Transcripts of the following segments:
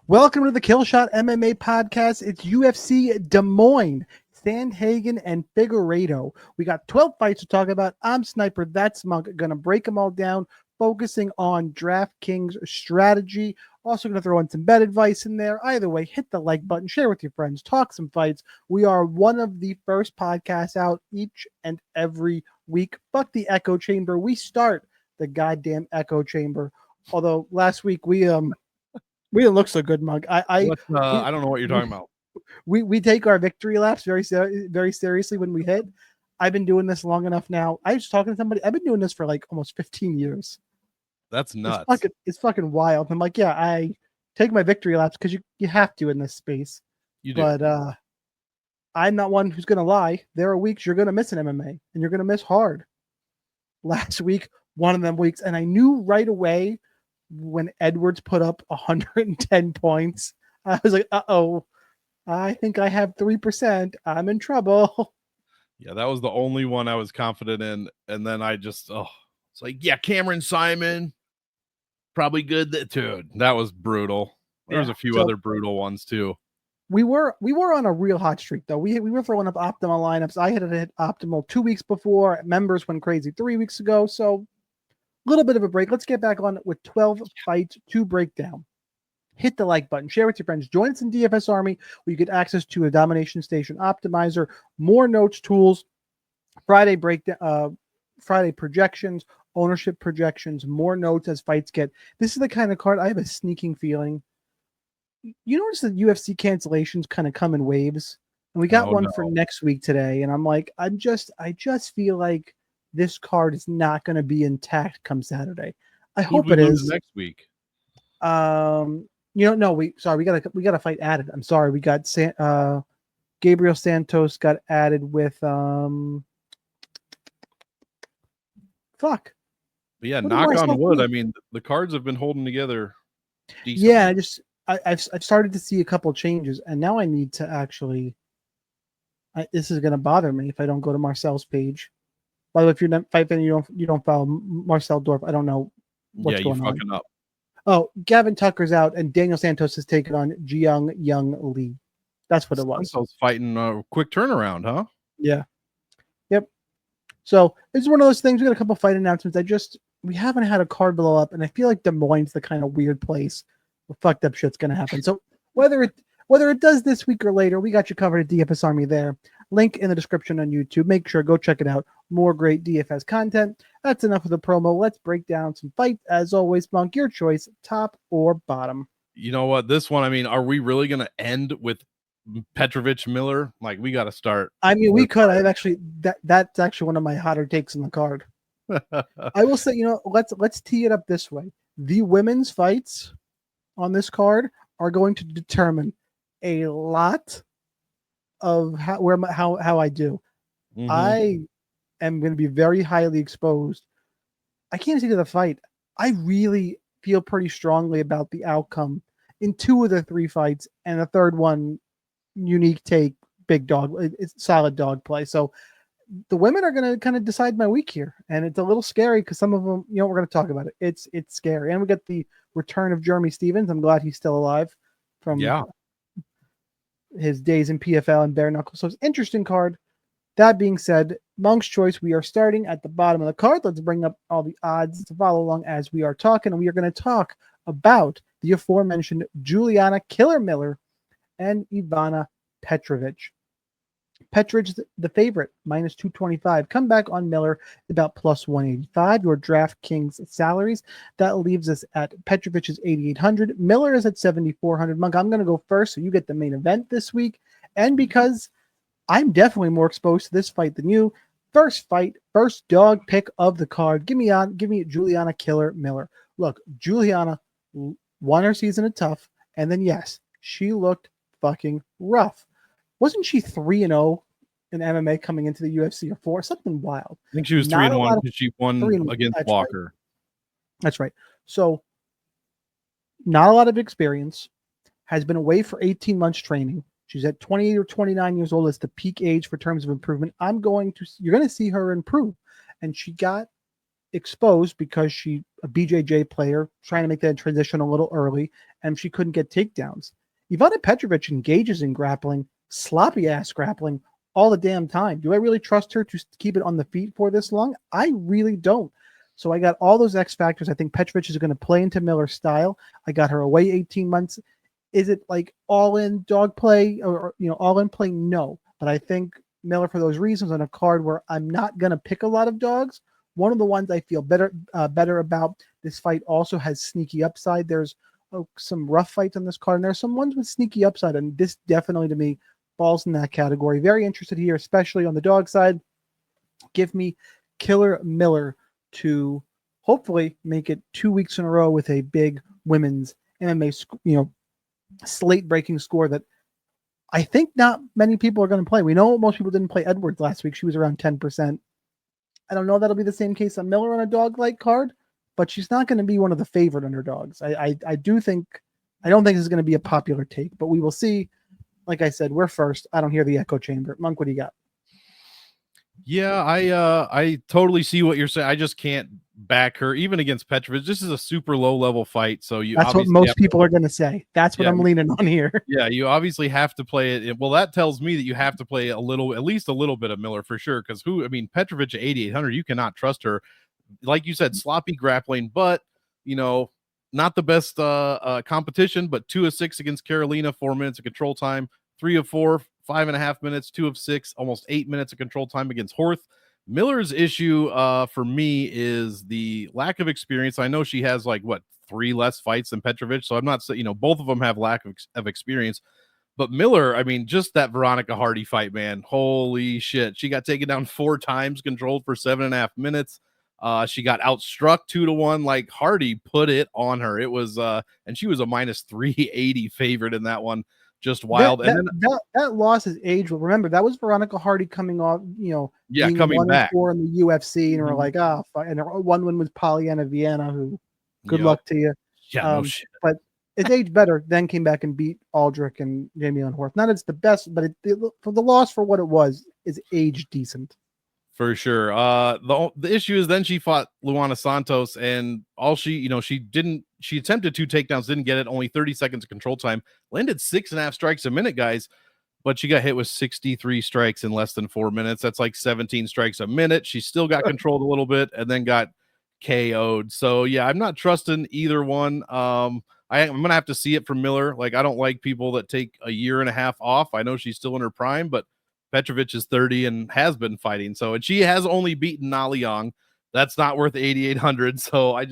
Welcome to the Killshot MMA podcast. It's UFC Des Moines, Sandhagen, and Figueiredo. We got 12 fights to talk about. I'm Sniper, that's Monk. Gonna break them all down, focusing on DraftKings strategy. Also gonna throw in some bet advice in there. Either way, hit the like button, share with your friends, talk some fights. We are one of the first podcasts out each and every week. Fuck the echo chamber. We start the goddamn echo chamber. Although last week we didn't look so good, Mug. I don't know what you're talking about. We take our victory laps very seriously when we hit. I've been doing this long enough now. I was talking to somebody. I've been doing this for like almost 15 years. That's nuts. It's fucking wild. I'm like, yeah, I take my victory laps because you have to in this space. You do. But I'm not one who's gonna lie. There are weeks you're gonna miss an MMA and you're gonna miss hard. Last week, one of them weeks, and I knew right away when Edwards put up 110 points, I was like, uh-oh, I think I have 3%. I'm in trouble. Yeah, that was the only one I was confident in. And then I just, it's like, yeah, Cameron Simon, probably good. Dude, that was brutal. There was a few other brutal ones too. We were on a real hot streak though. We were throwing up optimal lineups. I had hit optimal 2 weeks before. Members went crazy 3 weeks ago. So a little bit of a break. Let's get back on with 12 fights to break down. Hit the like button, share with your friends, join us in DFS Army where you get access to a Domination Station optimizer, more notes, tools, Friday breakdown, Friday projections, ownership projections, more notes as fights get. This is the kind of card I have a sneaking feeling. You notice that UFC cancellations kind of come in waves, and we got one for next week today, and I'm like, I just feel like this card is not going to be intact come Saturday. I hope it is next week. We got a fight added. I'm sorry. We got Gabriel Santos got added with fuck. But yeah, knock on wood. I mean, the cards have been holding together decently. Yeah, I've started to see a couple changes, and now I need to actually this is going to bother me if I don't go to Marcel's page. By the way, if you're not fight fan, you don't follow Marcel Dorf. I don't know what's going on. Fucking up. Oh, Gavin Tucker's out, and Daniel Santos has taken on Young Lee. That's what it was. Santos fighting a quick turnaround, huh? Yeah. Yep. So it's one of those things. We got a couple fight announcements. We haven't had a card blow up, and I feel like Des Moines is the kind of weird place where fucked up shit's gonna happen. So whether it does this week or later, we got you covered at DFS Army there. Link in the description on YouTube. Make sure go check it out. More great DFS content. That's enough of the promo. Let's break down some fights. As always, Monk, your choice, top or bottom. You know what? This one, I mean, are we really going to end with Petravvic Miller? Like, we got to start. I mean, we could. That's actually one of my hotter takes in the card. I will say, let's tee it up this way. The women's fights on this card are going to determine a lot of how I do. Mm-hmm. I am going to be very highly exposed. I can't see to the fight. I really feel pretty strongly about the outcome in 2 of the 3 fights, and the third one, unique take, big dog. It's solid dog play. So the women are going to kind of decide my week here, and it's a little scary because some of them, we're going to talk about it. It's scary, and we got the return of Jeremy Stevens. I'm glad he's still alive from his days in PFL and bare knuckle. So it's an interesting card. That being said, Monk's choice, we are starting at the bottom of the card. Let's bring up all the odds to follow along as we are talking. And we are going to talk about the aforementioned Juliana Killer Miller and Ivana Petravvic. Petravvic, the favorite, minus 225. Come back on Miller, about plus 185. Your DraftKings salaries. That leaves us at Petravic's 8,800. Miller is at 7,400. Monk, I'm going to go first, so you get the main event this week. And because I'm definitely more exposed to this fight than you, first fight, first dog pick of the card. Give me Juliana Killer Miller. Look, Juliana won her season of Tough, and then yes, she looked fucking rough. Wasn't she 3-0 in MMA coming into the UFC or 4? Something wild. I think she was 3-1 because she won against Walker. Right. That's right. So, not a lot of experience. Has been away for 18 months training. She's at 28 or 29 years old. It's the peak age for terms of improvement. You're going to see her improve. And she got exposed because she a BJJ player trying to make that transition a little early. and she couldn't get takedowns. Ivana Petravvic engages in grappling, sloppy ass grappling all the damn time. Do I really trust her to keep it on the feet for this long? I really don't. So I got all those X factors. I think Petravvic is going to play into Miller's style. I got her away 18 months. Is it like all in dog play or all in play? No, but I think Miller, for those reasons, on a card where I'm not going to pick a lot of dogs. One of the ones I feel better about this fight also has sneaky upside. There's some rough fights on this card, and there's some ones with sneaky upside, and this definitely to me falls in that category. Very interested here, especially on the dog side. Give me Killer Miller to hopefully make it 2 weeks in a row with a big women's MMA, slate breaking score that I think not many people are going to play. We know most people didn't play Edwards last week. She was around 10%. I don't know that'll be the same case on Miller on a dog like card, but she's not going to be one of the favorite underdogs. I don't think this is going to be a popular take, but we will see. Like I said, we're first. I don't hear the echo chamber. Monk, what do you got? Yeah, I totally see what you're saying. I just can't back her even against Petravvic. This is a super low level fight, so that's what most people are going to say. That's what I'm leaning on here. Yeah, you obviously have to play it. Well, that tells me that you have to play at least a little bit of Miller for sure. Because Petravvic at 8,800, you cannot trust her. Like you said, sloppy grappling, but not the best competition. But 2 of 6 against Carolina, 4 minutes of control time, 3 of 4. 5.5 minutes, 2 of 6, almost 8 minutes of control time against Horth. Miller's issue for me is the lack of experience. I know she has 3 less fights than Petravvic, so I'm not saying both of them have lack of experience. But Miller, just that Veronica Hardy fight, man, holy shit! She got taken down 4 times, controlled for 7.5 minutes. She got outstruck 2-1. Like Hardy put it on her. It was and she was a minus 380 favorite in that one. Just wild. That loss is age. Well, remember that was Veronica Hardy coming off, being coming back 1-4 in the UFC, and we're like, and her one win was Polyana Viana, who good luck to you. Yeah, no shit. But it's aged better. Then came back and beat Aldrich and Jamie Lynn Horth. Not it's the best, but for the loss for what it was, is age decent. For sure. The issue is then she fought Luana Santos, and all she attempted 2 takedowns, didn't get it, only 30 seconds of control time, landed 6.5 strikes a minute, guys, but she got hit with 63 strikes in less than 4 minutes. That's like 17 strikes a minute. She still got controlled a little bit and then got KO'd. So yeah, I'm not trusting either one. I'm going to have to see it from Miller. I don't like people that take a year and a half off. I know she's still in her prime, but Petravvic is 30 and has been fighting. So, and she has only beaten Nali Young. That's not worth 8,800. So I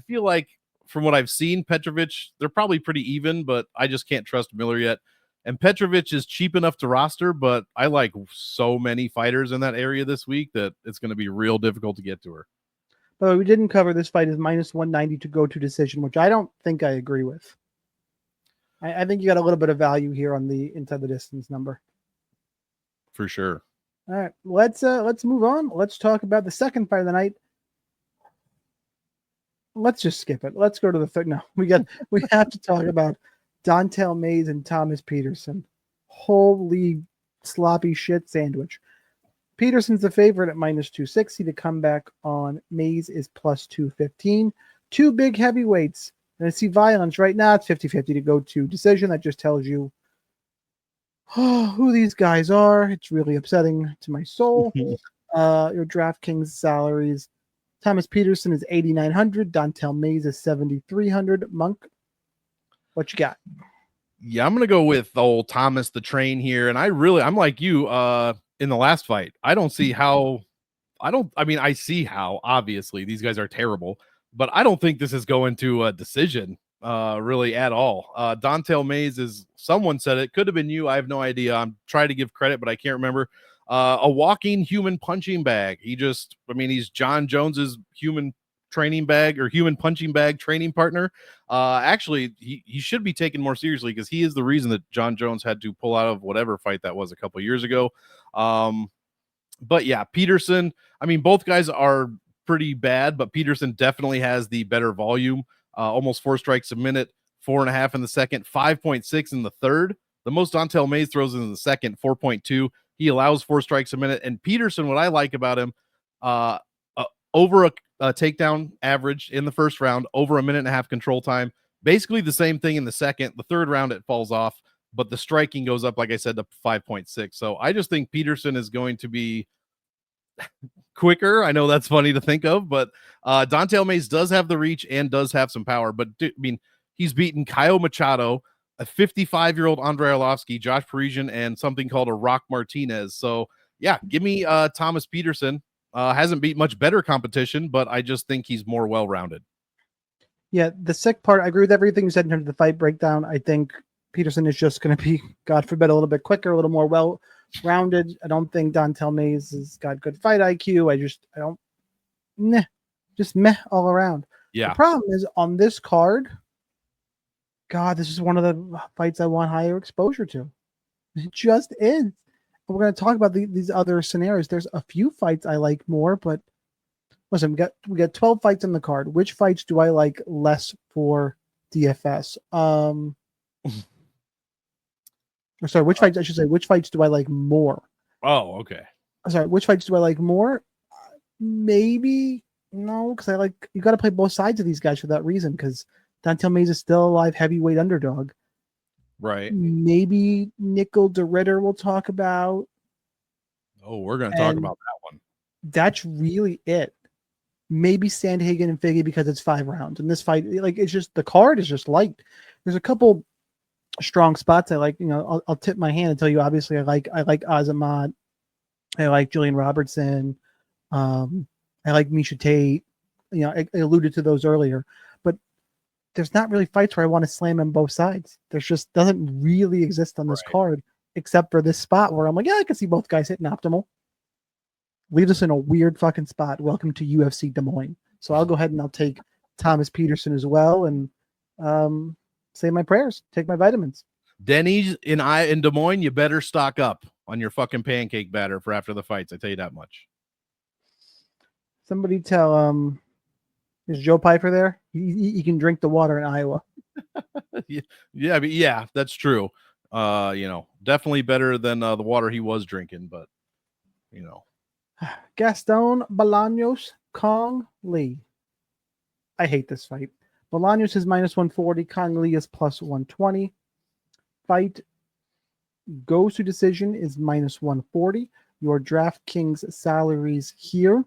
feel like from what I've seen, Petravvic, they're probably pretty even, but I just can't trust Miller yet. And Petravvic is cheap enough to roster, but I like so many fighters in that area this week that it's going to be real difficult to get to her. But we didn't cover this fight is minus 190 to go to decision, which I don't think I agree with. I think you got a little bit of value here on the inside the distance number. For sure. All right, let's move on. Let's talk about the second fight of the night. Let's just skip it. Let's go to the third. No, we have to talk about Don'Tale Maize and Thomas Peterson. Holy sloppy shit sandwich. Peterson's the favorite at minus 260. The comeback on Maize is plus 215. 2 big heavyweights. And I see violence right now. It's 50-50 to go to decision. That just tells you who these guys are. It's really upsetting to my soul. Your DraftKings salaries. Thomas Peterson is 8,900. Don'Tale Maize is 7,300. Monk, what you got? Yeah, I'm gonna go with old Thomas the Train here, and I'm like you. In the last fight, I don't see how. I see how obviously these guys are terrible, but I don't think this is going to a decision. Really at all. Don'Tale Maize is, someone said it, could have been you, I have no idea. I'm trying to give credit, but I can't remember. A walking human punching bag. He's John Jones's human training bag or human punching bag training partner. Actually, he should be taken more seriously because he is the reason that John Jones had to pull out of whatever fight that was a couple years ago. But yeah, Peterson, both guys are pretty bad, but Peterson definitely has the better volume. Almost 4 strikes a minute, 4.5 in the second, 5.6 in the third. The most Don'Tale Maize throws in the second, 4.2. He allows 4 strikes a minute. And Peterson, what I like about him, over a takedown average in the first round, over a minute and a half control time, Basically the same thing in the second. The third round, it falls off, but the striking goes up, like I said, to 5.6. So I just think Peterson is going to be quicker. I know that's funny to think of, but Dante Maize does have the reach and does have some power. But I mean, he's beaten Caio Machado, a 55-year-old Andrei Arlovsky, Josh Parisian, and something called a Rock Martinez. So yeah, give me Thomas Peterson. Hasn't beat much better competition, but I just think he's more well-rounded. Yeah, the sick part, I agree with everything you said in terms of the fight breakdown. I think Peterson is just going to be, God forbid, a little bit quicker, a little more well-rounded. I don't think Dontel Maize has got good fight IQ. I don't, just meh all around. Yeah. The problem is on this card, God, this is one of the fights I want higher exposure to. It just is. We're going to talk about these other scenarios. There's a few fights I like more, but listen, we got 12 fights on the card. Which fights do I like less for DFS? Or sorry, which fights, I should say, which fights do I like more? Oh, okay. Sorry, which fights do I like more? Maybe no, because you got to play both sides of these guys for that reason, because Dontel Maize is still a live heavyweight underdog. Right. Maybe Nickel DeRitter we'll talk about. Oh, we're going to talk about that one. That's really it. Maybe Sandhagen and Figgy because it's 5 rounds. And this fight, it's just, the card is just light. There's a couple strong spots I like. I'll tip my hand and tell you, obviously, I like Azamat. I like Julian Robertson. I like Misha Tate. I alluded to those earlier. But there's not really fights where I want to slam on both sides. There's just doesn't really exist on this card, except for this spot where I'm like, yeah, I can see both guys hitting optimal. Leaves us in a weird fucking spot. Welcome to UFC Des Moines. So I'll go ahead and I'll take Thomas Peterson as well and say my prayers, take my vitamins. Denny's in Des Moines, you better stock up on your fucking pancake batter for after the fights. I tell you that much. Somebody tell is Joe Piper there? He can drink the water in Iowa. yeah, that's true. Definitely better than the water he was drinking, but Gaston Balanos, Kang Lee. I hate this fight. Balanos is -140. Kang Lee is +120. Fight goes to decision is -140. Your DraftKings salaries here.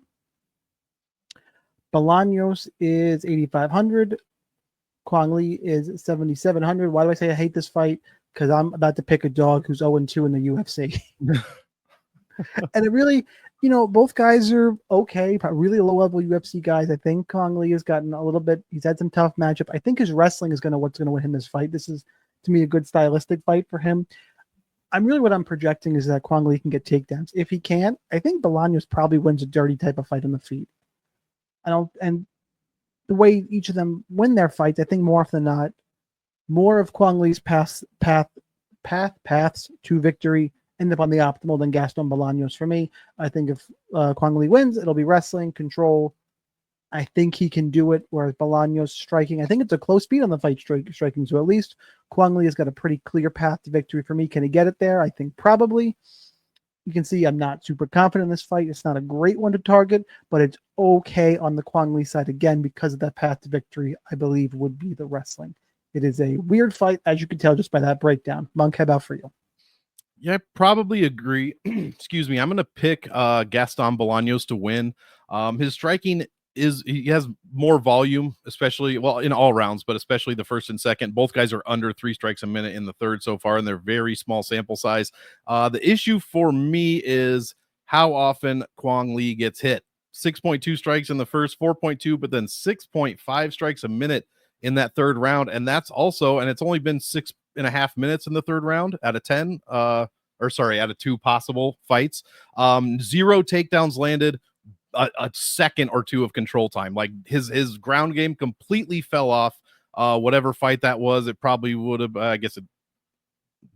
Balanos is 8,500. Kang Lee is 7,700. Why do I say I hate this fight? Because I'm about to pick a dog who's 0-2 in the UFC. And it really, both guys are okay, really low-level UFC guys. I think Kang Lee has gotten a little bit, he's had some tough matchup. I think his wrestling is what's going to win him this fight. This is, to me, a good stylistic fight for him. What I'm projecting is that Kang Lee can get takedowns. If he can't, I think Balanos probably wins a dirty type of fight on the feet. And the way each of them win their fights, I think more often than not, more of Kang Lee's paths to victory end up on the optimal than Gaston Balanos for me. I think if Kang Lee wins, it'll be wrestling, control. I think he can do it, whereas Balanos striking, I think it's a close beat on the fight striking, so at least Kang Lee has got a pretty clear path to victory for me. Can he get it there? I think probably. You can see I'm not super confident in this fight. It's not a great one to target, but it's okay on the Kang Lee side again because of that path to victory, I believe, would be the wrestling. It is a weird fight, as you can tell just by that breakdown. Monk, how about for you? Yeah, I probably agree. Excuse me. I'm going to pick Gaston Balanos to win. His striking he has more volume, especially, in all rounds, but especially the first and second. Both guys are under 3 strikes a minute in the third so far, and they're very small sample size. The issue for me is how often Kang Lee gets hit. 6.2 strikes in the first, 4.2, but then 6.5 strikes a minute in that third round. And that's also, and it's only been 6.5 minutes in the third round out of 10, out of 2 possible fights. 0 takedowns landed, a second or 2 of control time. Like his ground game completely fell off. Whatever fight that was, it probably would have, I guess,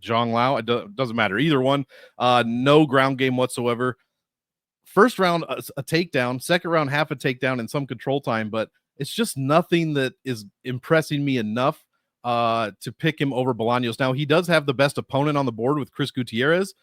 Zhang Lao. It doesn't matter. Either one. No ground game whatsoever. First round, a takedown. Second round, half a takedown and some control time. But it's just nothing that is impressing me enough to pick him over Balanos. Now, he does have the best opponent on the board with Chris Gutierrez.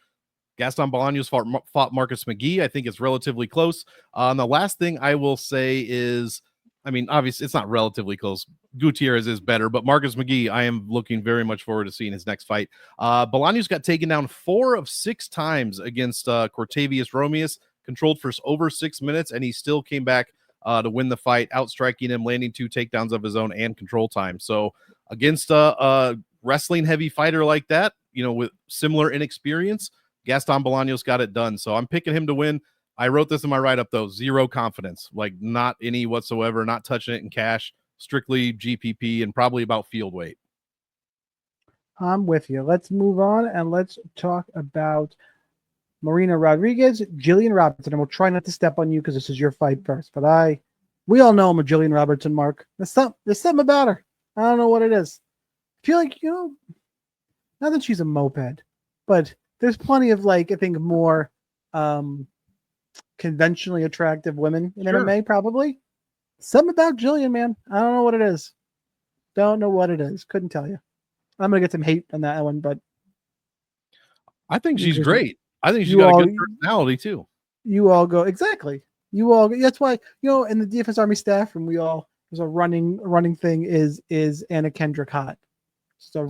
Gaston Balanos fought Marcus McGee. I think it's relatively close. The last thing I will say is I mean, obviously, it's not relatively close. Gutierrez is better, but Marcus McGee, I am looking very much forward to seeing his next fight. Balanos got taken down 4 of 6 times against Cortavius Romeus, controlled for over 6 minutes, and he still came back to win the fight, outstriking him, landing 2 takedowns of his own and control time. So against a wrestling heavy fighter like that, with similar inexperience, Gaston Balanos got it done. So I'm picking him to win. I wrote this in my write-up, though. 0 confidence, like not any whatsoever, not touching it in cash, strictly GPP and probably about field weight. I'm with you. Let's move on and let's talk about Marina Rodriguez, Jillian Robertson, and we'll try not to step on you because this is your fight first. But we all know I'm a Jillian Robertson, Mark. There's something about her. I don't know what it is. I feel like, not that she's a moped, but there's plenty of, I think, more conventionally attractive women in MMA, probably. Something about Jillian, man. I don't know what it is. Don't know what it is. Couldn't tell you. I'm going to get some hate on that one, but I think she's great. I think she's got a good personality, too. You all go. Exactly. You all go. That's why, in the DFS Army staff room, there's a running thing is Anna Kendrick hot. It's a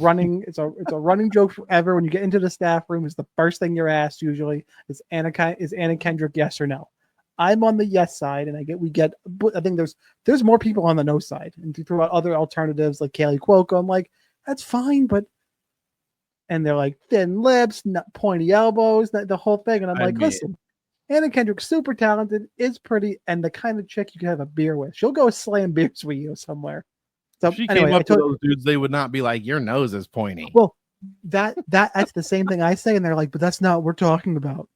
running joke forever. When you get into the staff room, it's the first thing you're asked usually is Anna Kendrick, yes or no? I'm on the yes side, and I think there's more people on the no side. And if you throw out other alternatives like Kaylee Cuoco, I'm like, that's fine, and they're like thin lips, not pointy elbows, the whole thing. And I'm like, listen, Anna Kendrick, super talented, is pretty, and the kind of chick you can have a beer with. She'll go slam beers with you somewhere. So if she came up to those dudes, they would not be like, your nose is pointy. Well, that's the same thing I say, and they're like, but that's not what we're talking about.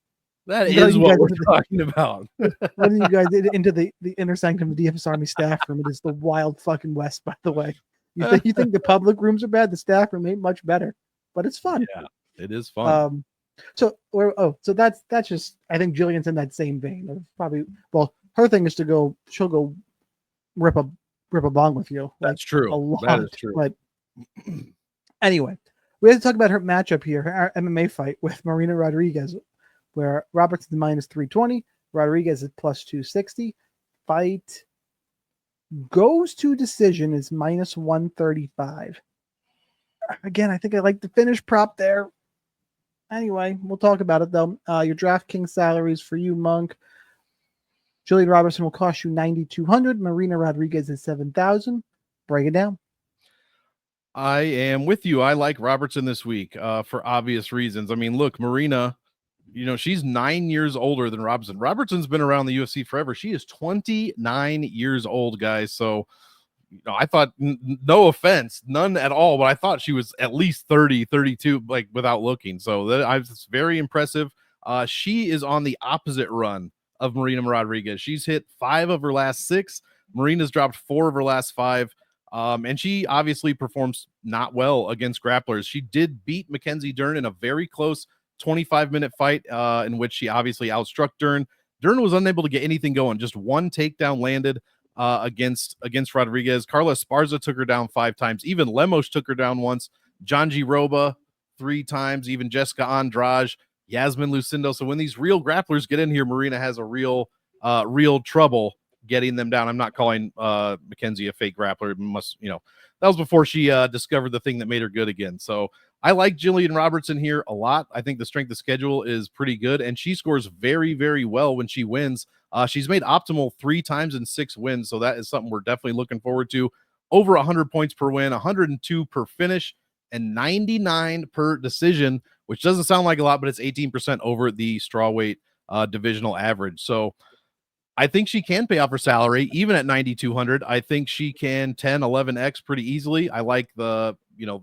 That is what we're talking about. When you guys into the inner sanctum of the DFS Army staff room, it is the wild fucking West, by the way. You think the public rooms are bad? The staff room ain't much better, but it's fun. Yeah, it is fun. So that's just, I think Jillian's in that same vein of probably. Well, her thing is she'll go rip a bong with you. That's true. A lot. That is true. But anyway, we have to talk about her matchup here, our MMA fight with Marina Rodriguez, where Robertson minus 320, Rodriguez is plus 260. Fight goes to decision is minus 135. Again, I think I like the finish prop there. Anyway, we'll talk about it though. Your DraftKings salaries for you, Monk. Jillian Robertson will cost you $9,200. Marina Rodriguez is $7,000. Break it down. I am with you. I like Robertson this week for obvious reasons. I mean, look, Marina, she's 9 years older than Robertson. Robertson's been around the UFC forever. She is 29 years old, guys. So, I thought, no offense, none at all, but I thought she was at least 30, 32, like without looking. So it's very impressive. She is on the opposite run of Marina Rodriguez. She's hit 5 of her last 6. Marina's dropped 4 of her last 5. And she obviously performs not well against grapplers. She did beat Mackenzie Dern in a very close 25-minute fight in which she obviously outstruck Dern. Dern was unable to get anything going. Just 1 takedown landed against Rodriguez. Carla Esparza took her down 5 times. Even Lemos took her down once. Janji Roba 3 times. Even Jessica Andrade, Yasmin Lucindo. So when these real grapplers get in here, Marina has a real trouble getting them down. I'm not calling Mackenzie a fake grappler. That was before she discovered the thing that made her good again. So I like Jillian Robertson here a lot. I think the strength of schedule is pretty good, and she scores very, very well when she wins. She's made optimal 3 times in 6 wins, so that is something we're definitely looking forward to. Over 100 points per win, 102 per finish, and 99 per decision, which doesn't sound like a lot, but it's 18% over the strawweight divisional average. So I think she can pay off her salary, even at 9,200. I think she can 10, 11x pretty easily. I like the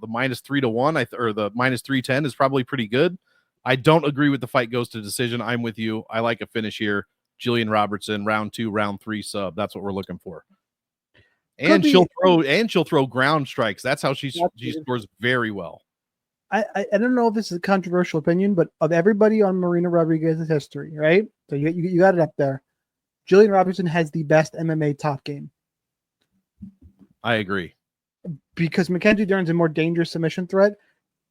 minus 3-1, or the minus 310 is probably pretty good. I don't agree with the fight goes to decision. I'm with you. I like a finish here. Jillian Robertson, round 2, round 3 sub. That's what we're looking for. And she'll throw ground strikes. That's how she scores very well. I don't know if this is a controversial opinion, but of everybody on Marina Rodriguez's history, right? So you got it up there. Jillian Robertson has the best MMA top game. I agree. Because Mackenzie Dern's a more dangerous submission threat.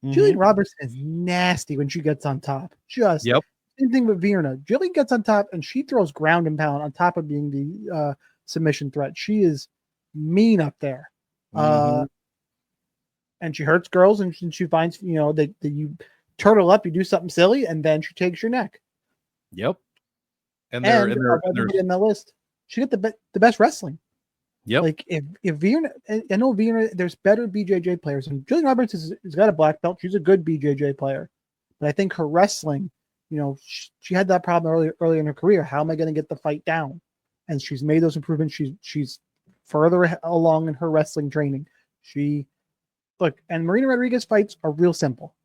Mm-hmm. Jillian Robertson is nasty when she gets on top. Same thing with Virna. Jillian gets on top and she throws ground and pound on top of being the submission threat. She is mean up there. Mhm. And she hurts girls, and she finds, that you turtle up, you do something silly, and then she takes your neck. Yep. And And there's in the list, she got the best wrestling. yep. Like if Vienna, I know Vienna, there's better BJJ players, and Julian Roberts has got a black belt. She's a good BJJ player, but I think her wrestling, she had that problem early in her career. How am I going to get the fight down? And she's made those improvements. She's further along in her wrestling training. And Marina Rodriguez fights are real simple.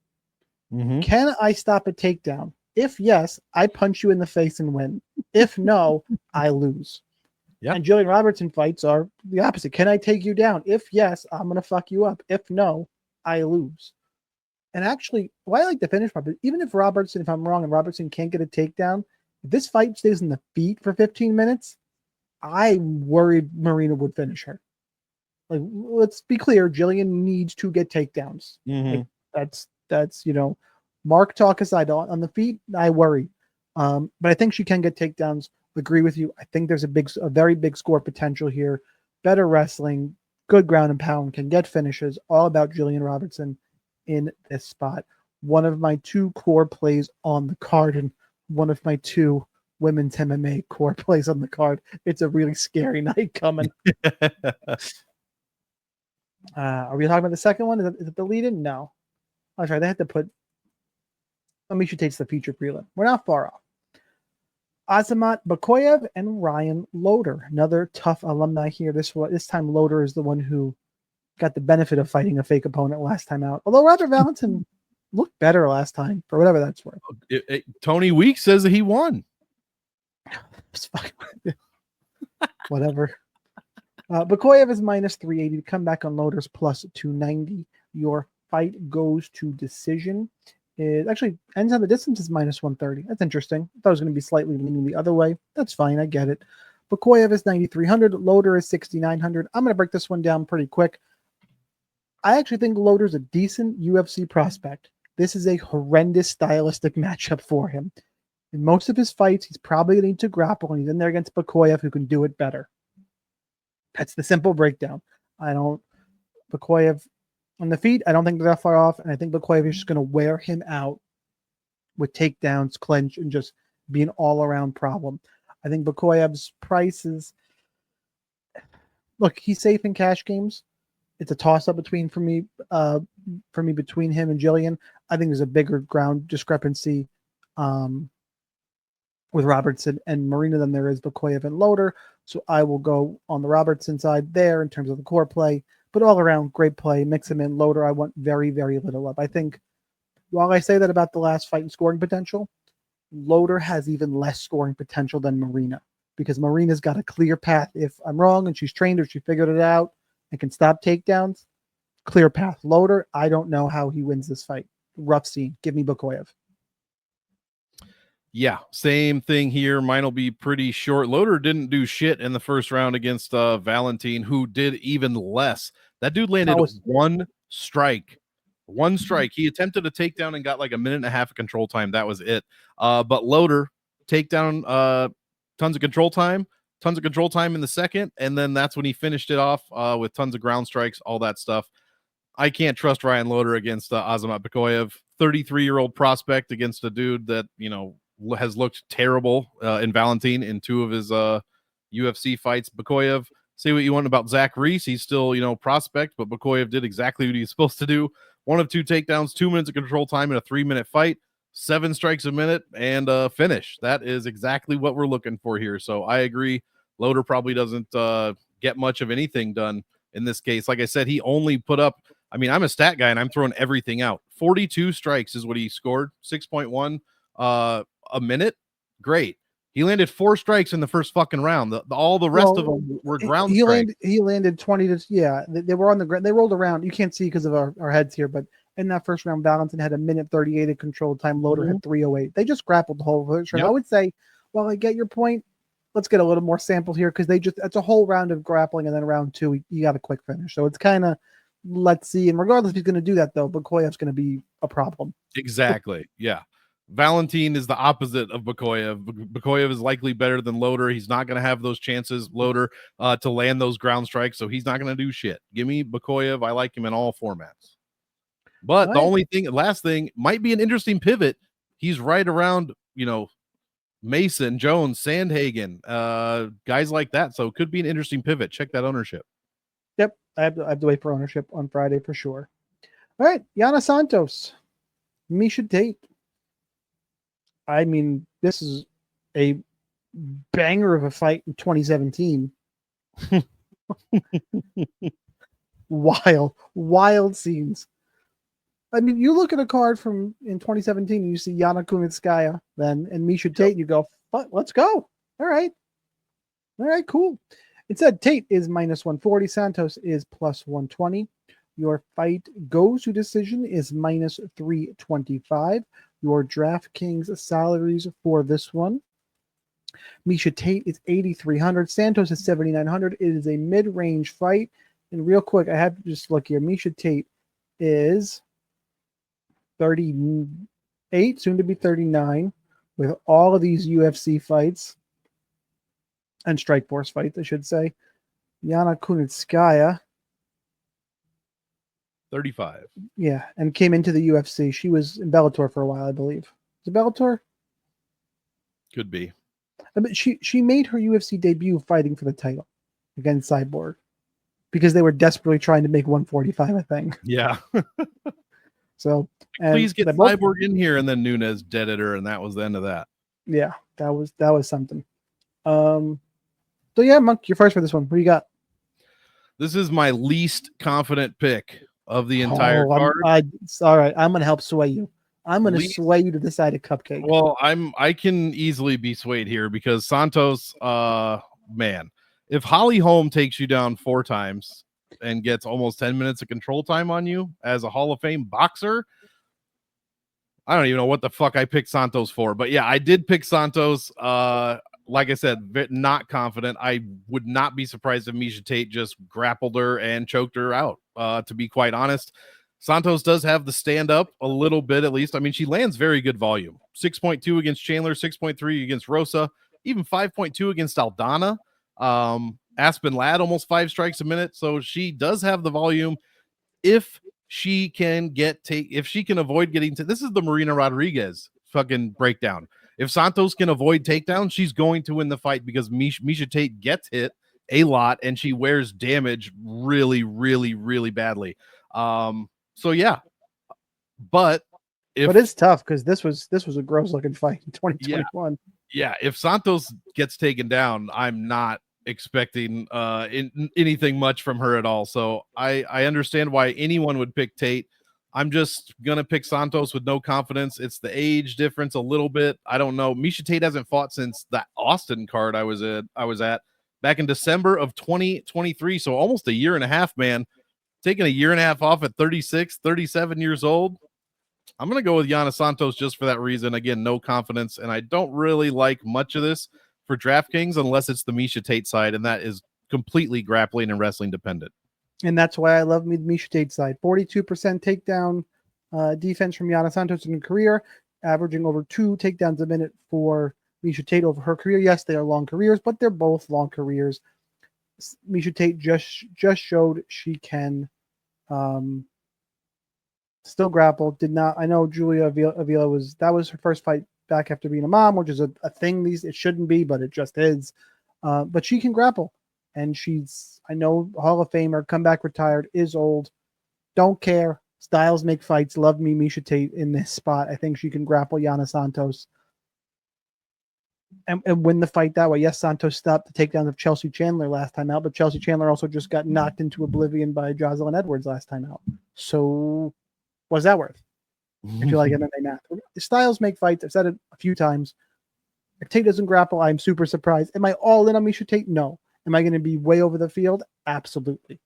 Mhm. Can I stop a takedown? If yes, I punch you in the face and win. If no, I lose. Yep. And Julian Robertson fights are the opposite. Can I take you down? If yes, I'm going to fuck you up. If no, I lose. And actually, I like the finish part, but even if I'm wrong and Robertson can't get a takedown, if this fight stays in the feet for 15 minutes, I worried Marina would finish her. Like, let's be clear, Jillian needs to get takedowns. Mhm. Like, that's Mark talk aside, on the feet, I worry. But I think she can get takedowns. Agree with you. I think there's a very big score potential here. Better wrestling, good ground and pound, can get finishes. All about Jillian Robertson in this spot. One of my 2 core plays on the card, and one of my 2 women's MMA core plays on the card. It's a really scary night coming. Are we talking about the second one? Is it the lead-in? No. That's right. They had to put Amisha takes the feature prelim. We're not far off. Azamat Bakoyv and Ryan Loder, another tough alumni here. This time Loder is the one who got the benefit of fighting a fake opponent last time out. Although Roger Valentin looked better last time, for whatever that's worth. Tony Weeks says that he won. Whatever. Bakoyv is minus 380 to come back on Loder's plus 290. Your fight goes to decision. It actually ends on the distance is minus 130. That's interesting. I thought it was going to be slightly leaning the other way. That's fine. I get it. Bakoyv is 9,300. Loder is 6,900. I'm going to break this one down pretty quick. I actually think Loder's a decent UFC prospect. This is a horrendous stylistic matchup for him. In most of his fights, he's probably going to need to grapple, and he's in there against Bakoyv, who can do it better. That's the simple breakdown. Bakoyv on the feet, I don't think they're that far off, and I think Bakoyv is just going to wear him out with takedowns, clinch, and just be an all-around problem. I think Bakoyev's price is... Look, he's safe in cash games. It's a toss-up between between him and Jillian. I think there's a bigger ground discrepancy with Robertson and Marina than there is Bakoyv and Loder. So I will go on the Robertson side there in terms of the core play. But all around, great play. Mix him in. Loder, I want very, very little up. I think while I say that about the last fight and scoring potential, Loder has even less scoring potential than Marina, because Marina's got a clear path. If I'm wrong and she's trained or she figured it out and can stop takedowns, clear path. Loder, I don't know how he wins this fight. Rough scene. Give me Bakoyv. Yeah, same thing here. Mine will be pretty short. Loder didn't do shit in the first round against Valentin, who did even less. That dude landed one strike. One strike. He attempted a takedown and got like a minute and a half of control time. That was it. But Loder, takedown, tons of control time in the second, and then that's when he finished it off with tons of ground strikes, all that stuff. I can't trust Ryan Loder against Azamat Bakoyv, 33-year-old prospect against a dude that, has looked terrible in Valentin in 2 of his UFC fights. Bakoyv, say what you want about Zach Reese. He's still, prospect, but Bakoyv did exactly what he's supposed to do. 1 of 2 takedowns, 2 minutes of control time in a 3-minute fight, 7 strikes a minute, and finish. That is exactly what we're looking for here. So I agree. Loder probably doesn't get much of anything done in this case. Like I said, he only put up, I'm a stat guy and I'm throwing everything out. 42 strikes is what he scored, 6.1 a minute. Great. He landed 4 strikes in the first fucking round. All the rest of them were ground strikes. He landed 20 to, yeah, they were on the ground. They rolled around. You can't see because of our heads here, but in that first round, Valentin had a minute 38 of control time. Loder had 3:08. They just grappled the whole first round. Yep. I would say, well, I get your point. Let's get a little more sample here, because it's a whole round of grappling, and then round 2, you got a quick finish. So it's kind of, let's see. And regardless if he's going to do that, though, Bakoyev's going to be a problem. Exactly. Yeah. Valentin is the opposite of Bakoyv. Bakoyv is likely better than Loader. He's not going to have those chances, Loader, to land those ground strikes, so he's not going to do shit. Give me Bakoyv. I like him in all formats. But the only thing, last thing, might be an interesting pivot. He's right around, Mason, Jones, Sandhagen, guys like that. So it could be an interesting pivot. Check that ownership. Yep, I have to wait for ownership on Friday for sure. All right, Jana Santos, Misha Tate. I mean, this is a banger of a fight in 2017. Wild scenes. I mean, you look at a card from in 2017 and you see Yana Kunitskaya then and Misha Tate, and you go, let's go. All right, cool. It said Tate is -140, Santos is +120. Your fight goes to decision is -325. Your DraftKings salaries for this one: Misha Tate is 8,300, Santos is 7,900. It is a mid-range fight. And real quick, I have to just look here. Misha Tate is 38, soon to be 39, with all of these UFC fights and Strikeforce fights, I should say. Yana Kunitskaya, 35. yeah, and came into the UFC. She was in Bellator for a while, I believe. Is it Bellator? Could be. I mean, she made her UFC debut fighting for the title against Cyborg because they were desperately trying to make 145 a thing. Yeah. So please get Cyborg in here, and then Nunes deaded her, and that was the end of that. Yeah, that was something. So yeah, Monk, you're first for this one. What do you got? This is my least confident pick of the entire card. All right, I'm gonna help sway you. I'm gonna sway you to the side of Cupcake. Well, I can easily be swayed here because Santos, man, if Holly Holm takes you down 4 times and gets almost 10 minutes of control time on you as a Hall of Fame boxer, I don't even know what the fuck I picked Santos for. But yeah, I did pick Santos. Like I said, not confident. I would not be surprised if Misha Tate just grappled her and choked her out, to be quite honest. Santos does have the stand-up a little bit, at least. I mean, she lands very good volume. 6.2 against Chandler, 6.3 against Rosa, even 5.2 against Aldana. Aspen Ladd, almost 5 strikes a minute. So she does have the volume. If she can if she can avoid getting to, this is the Marina Rodriguez fucking breakdown. If Santos can avoid takedown, she's going to win the fight because Misha Tate gets hit a lot and she wears damage really, really, really badly. So yeah, but it's tough because this was a gross looking fight in 2021. Yeah, if Santos gets taken down, I'm not expecting anything much from her at all. So I understand why anyone would pick Tate. I'm just gonna pick Santos with no confidence. It's the age difference a little bit. I don't know. Misha Tate hasn't fought since that Austin card I was at back in December of 2023. So almost a year and a half, man. Taking a year and a half off at 36, 37 years old. I'm gonna go with Jana Santos just for that reason. Again, no confidence, and I don't really like much of this for DraftKings unless it's the Misha Tate side, and that is completely grappling and wrestling dependent. And that's why I love the Misha Tate side. 42% takedown defense from Jana Santos in her career, averaging over 2 takedowns a minute for Misha Tate over her career. Yes, they are long careers, but they're both long careers. Misha Tate just showed she can still grapple. Did not. I know Julia Avila was her first fight back after being a mom, which is a thing. It shouldn't be, but it just is. But she can grapple. And she's, I know, Hall of Famer, comeback retired, is old. Don't care. Styles make fights. Love me, Misha Tate in this spot. I think she can grapple Jana Santos and win the fight that way. Yes, Santos stopped the takedown of Chelsea Chandler last time out, but Chelsea Chandler also just got knocked into oblivion by Jocelyn Edwards last time out. So what's that worth? If you like MMA math. Styles make fights. I've said it a few times. If Tate doesn't grapple, I'm super surprised. Am I all in on Misha Tate? No. Am I going to be way over the field? Absolutely.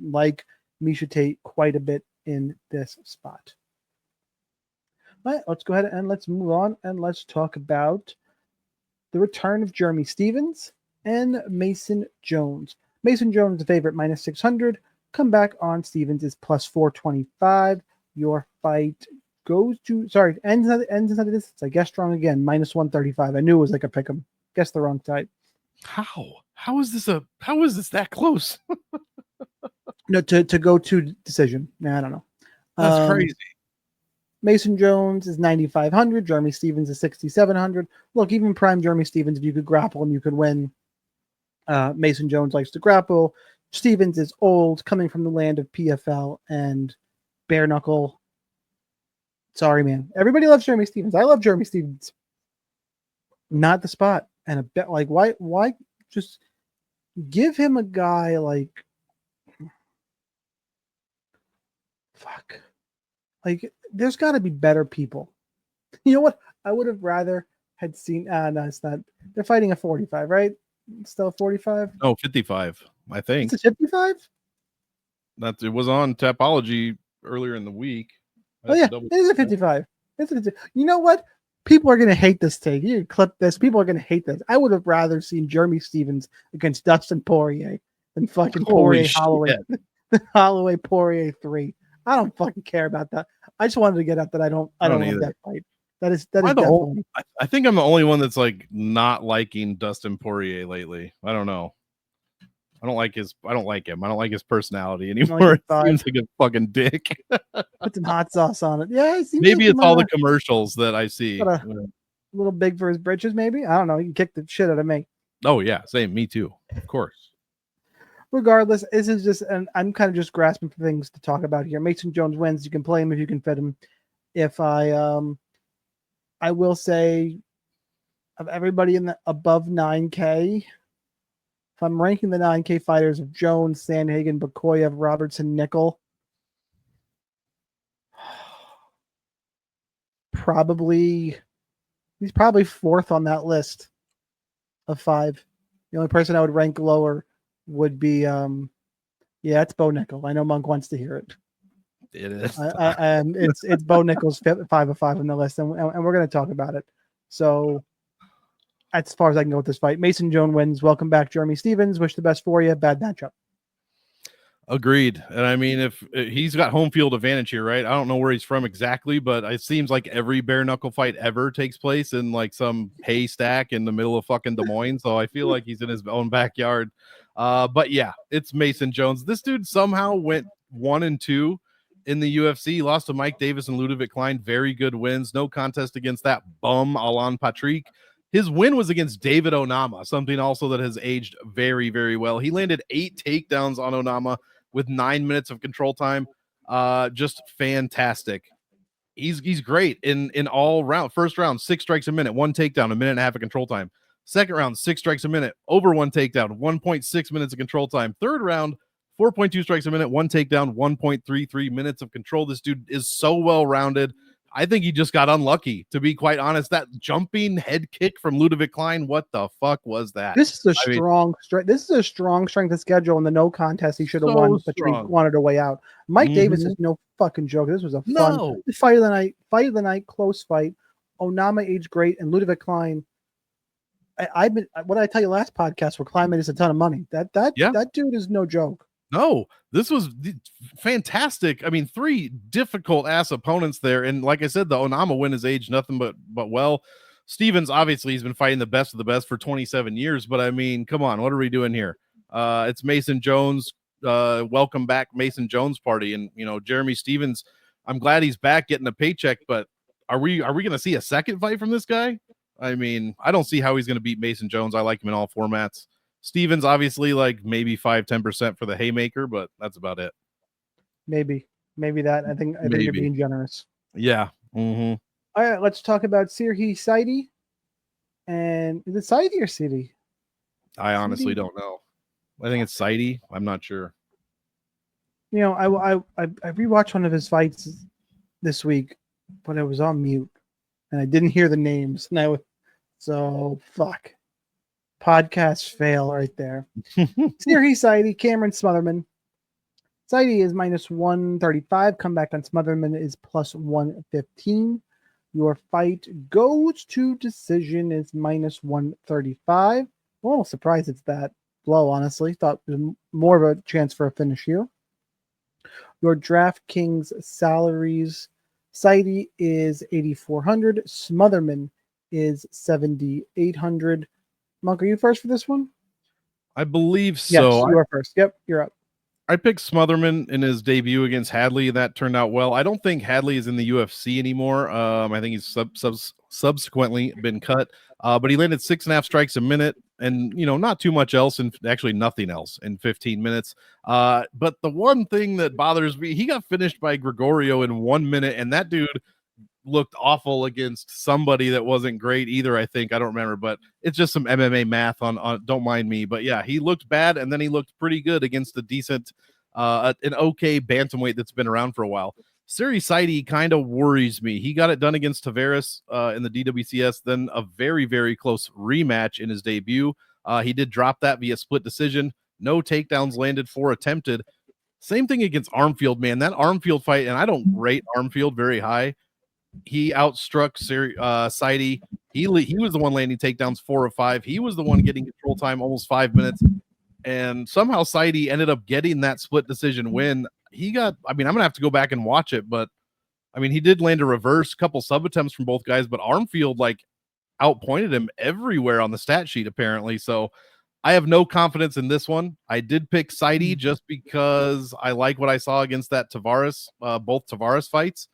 Like Misha Tate quite a bit in this spot. All right, let's go ahead and let's move on and let's talk about the return of Jeremy Stephens and Mason Jones. Mason Jones, the favorite, -600. Come back on Stephens is +425. Your fight goes to ends of the distance. I guess strong again, -135. I knew it was like a pick 'em. Guess the wrong type. How is this that close? No, to go to decision. I don't know. That's crazy. Mason Jones is 9,500. Jeremy Stevens is 6,700. Look, even prime Jeremy Stevens, if you could grapple him, you could win. Mason Jones likes to grapple. Stevens is old, coming from the land of PFL and bare knuckle. Sorry, man. Everybody loves Jeremy Stevens. I love Jeremy Stevens. Not the spot. And a bet like why just give him a guy like fuck. Like there's got to be better people. You know what? I would have rather had seen. No, it's not. They're fighting a 45, right? Still 45. No, 55. I think It's a 55. it was on Tapology earlier in the week. Oh yeah, it is a 55. You know what? People are gonna hate this take. You clip this. People are gonna hate this. I would have rather seen Jeremy Stevens against Dustin Poirier than fucking Poirier Holloway. Holloway Poirier 3. I don't fucking care about that. I just wanted to get out that I don't love that fight. That is definitely. I think I'm the only one that's like not liking Dustin Poirier lately. I don't know. I don't like him. I don't like his personality anymore. It seems like a fucking dick. Put some hot sauce on it. Yeah, maybe like it's all the commercials that I see. A little big for his britches, maybe. I don't know. You can kick the shit out of me. Oh yeah, same. Me too. Of course. Regardless, this is just, and I'm kind of just grasping for things to talk about here. Mason Jones wins. You can play him if you can fit him. If I will say, of everybody in the above 9K. If I'm ranking the 9K fighters of Jones, Sandhagen, Bakoyv, Robertson, Nickel, he's probably fourth on that list of 5. The only person I would rank lower would be, it's Bo Nickel. I know Monk wants to hear it. It is. It's Bo Nickel's 5 of 5 on the list, and we're going to talk about it. So, as far as I can go with this fight, Mason Jones wins. Welcome back, Jeremy Stevens. Wish the best for you. Bad matchup. Agreed. And I mean, if he's got home field advantage here, right? I don't know where he's from exactly, but it seems like every bare knuckle fight ever takes place in like some haystack in the middle of fucking Des Moines. So I feel like he's in his own backyard. But yeah, it's Mason Jones. This dude somehow went 1-2 in the UFC. He lost to Mike Davis and Ludovic Klein. Very good wins. No contest against that bum Alan Patrick. His win was against David Onama, something also that has aged very, very well. He landed 8 takedowns on Onama with 9 minutes of control time. Just fantastic. He's great in all round. First round, 6 strikes a minute, 1 takedown, 1.5 minutes of control time. Second round, 6 strikes a minute, over 1 takedown, 1.6 minutes of control time. Third round, 4.2 strikes a minute, 1 takedown, 1.33 minutes of control. This dude is so well-rounded. I think he just got unlucky, to be quite honest. That jumping head kick from Ludovic Klein, what the fuck was that? This is a strong strength. This is a strong strength of schedule in the no contest. He should have won, but he wanted a way out. Mike Davis is no fucking joke. This was a fun fight of the night, close fight. Onama aged great, and Ludovic Klein. I've been what did I tell you last podcast where Klein made us a ton of money. That dude is no joke. No, this was fantastic. I mean, 3 difficult ass opponents there. And like I said, the Onama win has aged nothing but well. Stevens, obviously, he's been fighting the best of the best for 27 years. But I mean, come on, what are we doing here? It's Mason Jones. Welcome back, Mason Jones party. And, Jeremy Stevens, I'm glad he's back getting a paycheck. But are we going to see a second fight from this guy? I mean, I don't see how he's going to beat Mason Jones. I like him in all formats. Stevens, obviously, like maybe 5-10% for the haymaker, but that's about it. Maybe that. I think you're being generous. Yeah. Mm-hmm. All right, let's talk about Sidy. And is it Sidy or Sidy? I honestly don't know. I think it's Sidy. I'm not sure. I rewatched one of his fights this week, but I was on mute and I didn't hear the names. So fuck. Podcast fail right there. Sidy, Cameron Smotherman. Sidy is -135. Comeback on Smotherman is +115. Your fight goes to decision is -135. I'm a little surprised it's that low, honestly. Thought there was more of a chance for a finish here. Your DraftKings salaries Sidy is 8,400. Smotherman is 7,800. Monk, are you first for this one? I believe Yes, so. you are first. Yep, you're up. I picked Smotherman in his debut against Hadley, and that turned out well. I don't think Hadley is in the UFC anymore. I think he's subsequently been cut, but he landed 6.5 strikes a minute, and not too much else, and actually nothing else in 15 minutes. But the one thing that bothers me, he got finished by Gregorio in 1 minute, and that dude looked awful against somebody that wasn't great either. I don't remember, but it's just some MMA math on don't mind me. But yeah, he looked bad, and then he looked pretty good against a decent an okay bantamweight that's been around for a while. Sidy kind of worries me. He got it done against Tavares in the DWCS, then a very, very close rematch in his debut. He did drop that via split decision. No takedowns landed, 4 attempted. Same thing against Armfield, man. That Armfield fight, and I don't rate Armfield very high. He outstruck Sidy. He was the one landing takedowns 4 of 5. He was the one getting control time almost 5 minutes. And somehow Sidy ended up getting that split decision win. I'm going to have to go back and watch it, but he did land a reverse, couple sub attempts from both guys, but Armfield outpointed him everywhere on the stat sheet, apparently. So I have no confidence in this one. I did pick Sidy just because I like what I saw against that Tavares, both Tavares fights.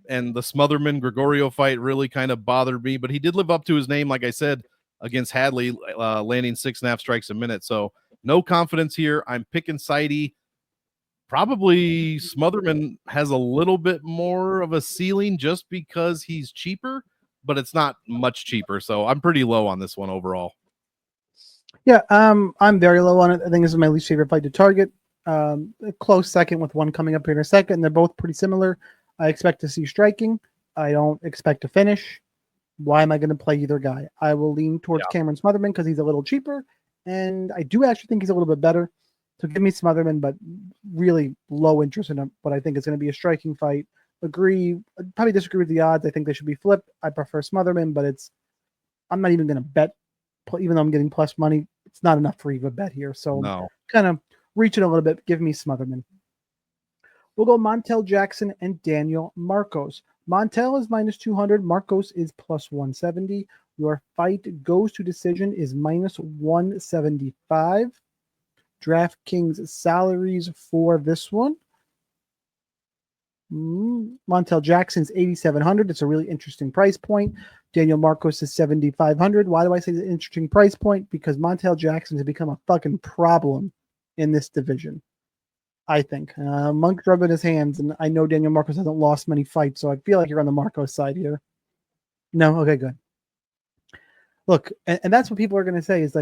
And the Smotherman Gregorio fight really kind of bothered me, but he did live up to his name, like I said, against Hadley, landing 6.5 strikes a minute. So no confidence here. I'm picking Sidy. Probably Smotherman has a little bit more of a ceiling just because he's cheaper, but it's not much cheaper. So I'm pretty low on this one overall. Yeah, I'm very low on it. I think this is my least favorite fight to target. A close second with one coming up here in a second. They're both pretty similar. I expect to see striking. I don't expect to finish. Why am I going to play either guy? I will lean towards Cameron Smotherman because he's a little cheaper, and I do actually think he's a little bit better. So give me Smotherman, but really low interest in him. But I think it's going to be a striking fight. Probably disagree with the odds. I think they should be flipped. I prefer Smotherman, but I'm not even going to bet, even though I'm getting plus money. It's not enough for even a bet here. So kind of reaching a little bit. Give me Smotherman. We'll go Montel Jackson and Daniel Marcos. Montel is minus 200. Marcos is plus 170. Your fight goes to decision is minus 175. DraftKings salaries for this one. Montel Jackson's 8,700. It's a really interesting price point. Daniel Marcos is 7,500. Why do I say it's an interesting price point? Because Montel Jackson has become a fucking problem in this division. I think. Monk's rubbing his hands, and I know Daniel Marcos hasn't lost many fights, so I feel like you're on the Marcos side here. No? Okay, good. Look, and that's what people are going to say is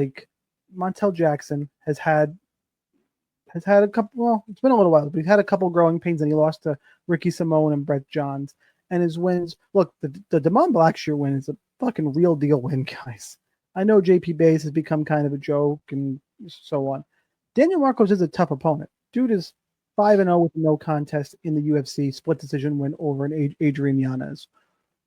Montel Jackson has had a couple, well, it's been a little while, but he's had a couple growing pains, and he lost to Ricky Simone and Brett Johns. And his wins, look, the Damon Blackshear win is a fucking real deal win, guys. I know JP Bays has become kind of a joke and so on. Daniel Marcos is a tough opponent. Dude is 5-0 with no contest in the UFC, split decision win over an Adrian Yanez.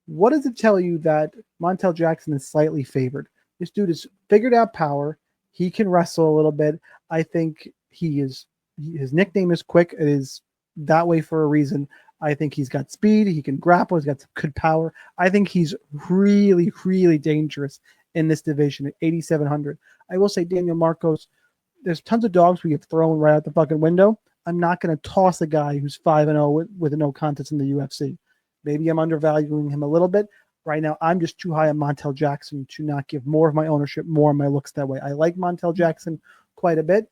What does it tell you that Montel Jackson is slightly favored? This dude has figured out power. He can wrestle a little bit. I think his nickname is Quick. It is that way for a reason. I think he's got speed. He can grapple. He's got some good power. I think he's really, really dangerous in this division at 8,700. I will say Daniel Marcos, there's tons of dogs we have thrown right out the fucking window. I'm not going to toss a guy who's 5-0 with a no contest in the UFC. Maybe I'm undervaluing him a little bit. Right now, I'm just too high on Montel Jackson to not give more of my ownership, more of my looks that way. I like Montel Jackson quite a bit.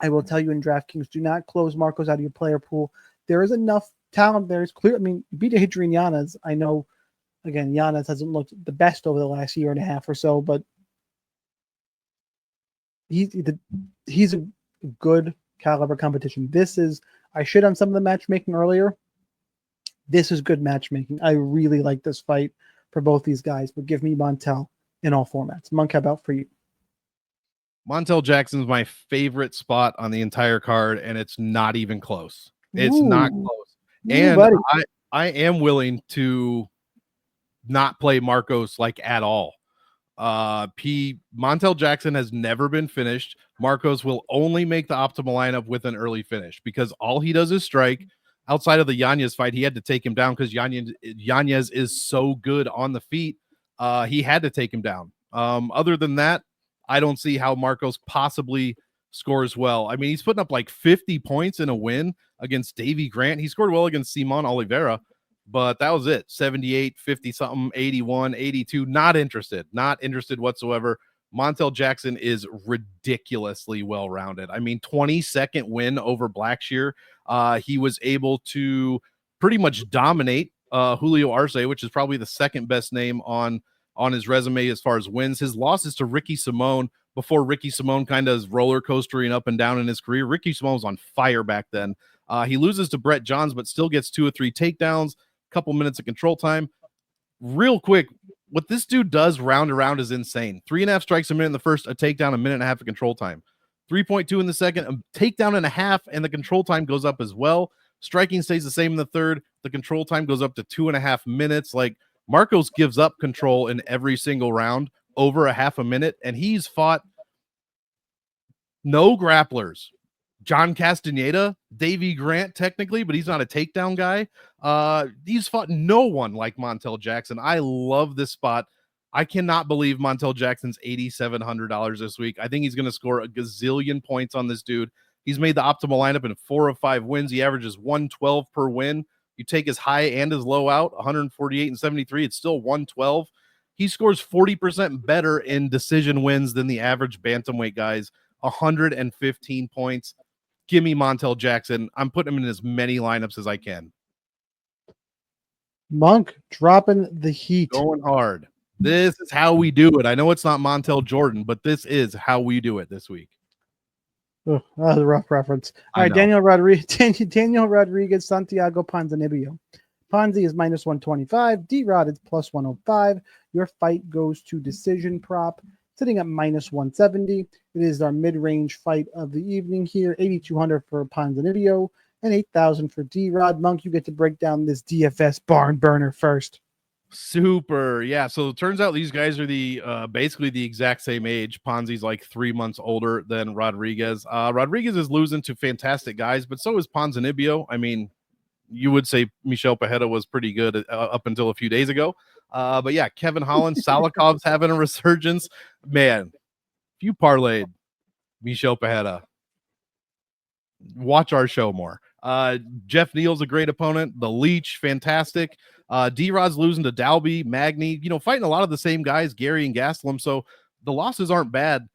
I will tell you in DraftKings, do not close Marcos out of your player pool. There is enough talent there. It's clear. I mean, beat Adrian Yanez. I know, again, Yanez hasn't looked the best over the last year and a half or so, but he's a good caliber competition. I shit on some of the matchmaking earlier. This is good matchmaking. I really like this fight for both these guys, but give me Montel in all formats. Monk, how about for you? Montel Jackson's my favorite spot on the entire card, and it's not even close. It's Ooh. not close. And buddy. I am willing to not play Marcos at all. Montel Jackson has never been finished. Marcos will only make the optimal lineup with an early finish because all he does is strike. outside of the Yanez fight, he had to take him down because Yanez is so good on the feet. He had to take him down. Other than that, I don't see how Marcos possibly scores well. I mean, he's putting up like 50 points in a win against Davy Grant. He scored well against Simon Oliveira, but that was it. 78, 50 something, 81, 82. Not interested whatsoever. Montel Jackson is ridiculously well-rounded. I mean, 22nd win over Blackshear. He was able to pretty much dominate Julio Arce, which is probably the second best name on his resume as far as wins. His losses to Ricky Simone before Ricky Simone kind of is roller coastering up and down in his career. Ricky Simone was on fire back then. He loses to Brett Johns, but still gets 2 or 3 takedowns, a couple minutes of control time. Real quick, what this dude does round around is insane. 3.5 strikes a minute in the first, a takedown, a minute and a half of control time. 3.2 in the second, a takedown and a half, and the control time goes up as well. Striking stays the same in the third. The control time goes up to 2.5 minutes. Like, Marcos gives up control in every single round over a half a minute, and he's fought no grapplers. John Castaneda, Davy Grant technically, but he's not a takedown guy. He's fought no one like Montel Jackson. I love this spot. I cannot believe Montel Jackson's $8,700 this week. I think he's going to score a gazillion points on this dude. He's made the optimal lineup in 4 of 5 wins. He averages 112 per win. You take his high and his low out, 148 and 73. It's still 112. He scores 40% better in decision wins than the average bantamweight guys. 115 points. Give me Montel Jackson. I'm putting him in as many lineups as I can. Monk dropping the heat. Going hard. This is how we do it. I know it's not Montel Jordan, but this is how we do it this week. Oh, that was a rough reference. All right, Daniel Rodriguez, Santiago Ponzanio. Ponzi is minus 125. D-Rod is plus 105. Your fight goes to decision prop, sitting at minus 170. It is our mid-range fight of the evening here. 8,200 for Ponzanio and 8,000 for D-Rod. Monk, you get to break down this DFS barn burner first. Super. Yeah. So it turns out these guys are the basically the exact same age. Ponzi's like 3 months older than Rodriguez. Rodriguez is losing to fantastic guys, but so is Ponzanibio. I mean, you would say Michel Pajeda was pretty good up until a few days ago. But yeah, Kevin Holland, Salakov's having a resurgence. Man, if you parlayed Michel Pajeda, watch our show more. Jeff Neal's a great opponent. The Leech, fantastic. D-Rod's losing to Dalby, Magny, fighting a lot of the same guys, Gary and Gastelum. So the losses aren't bad.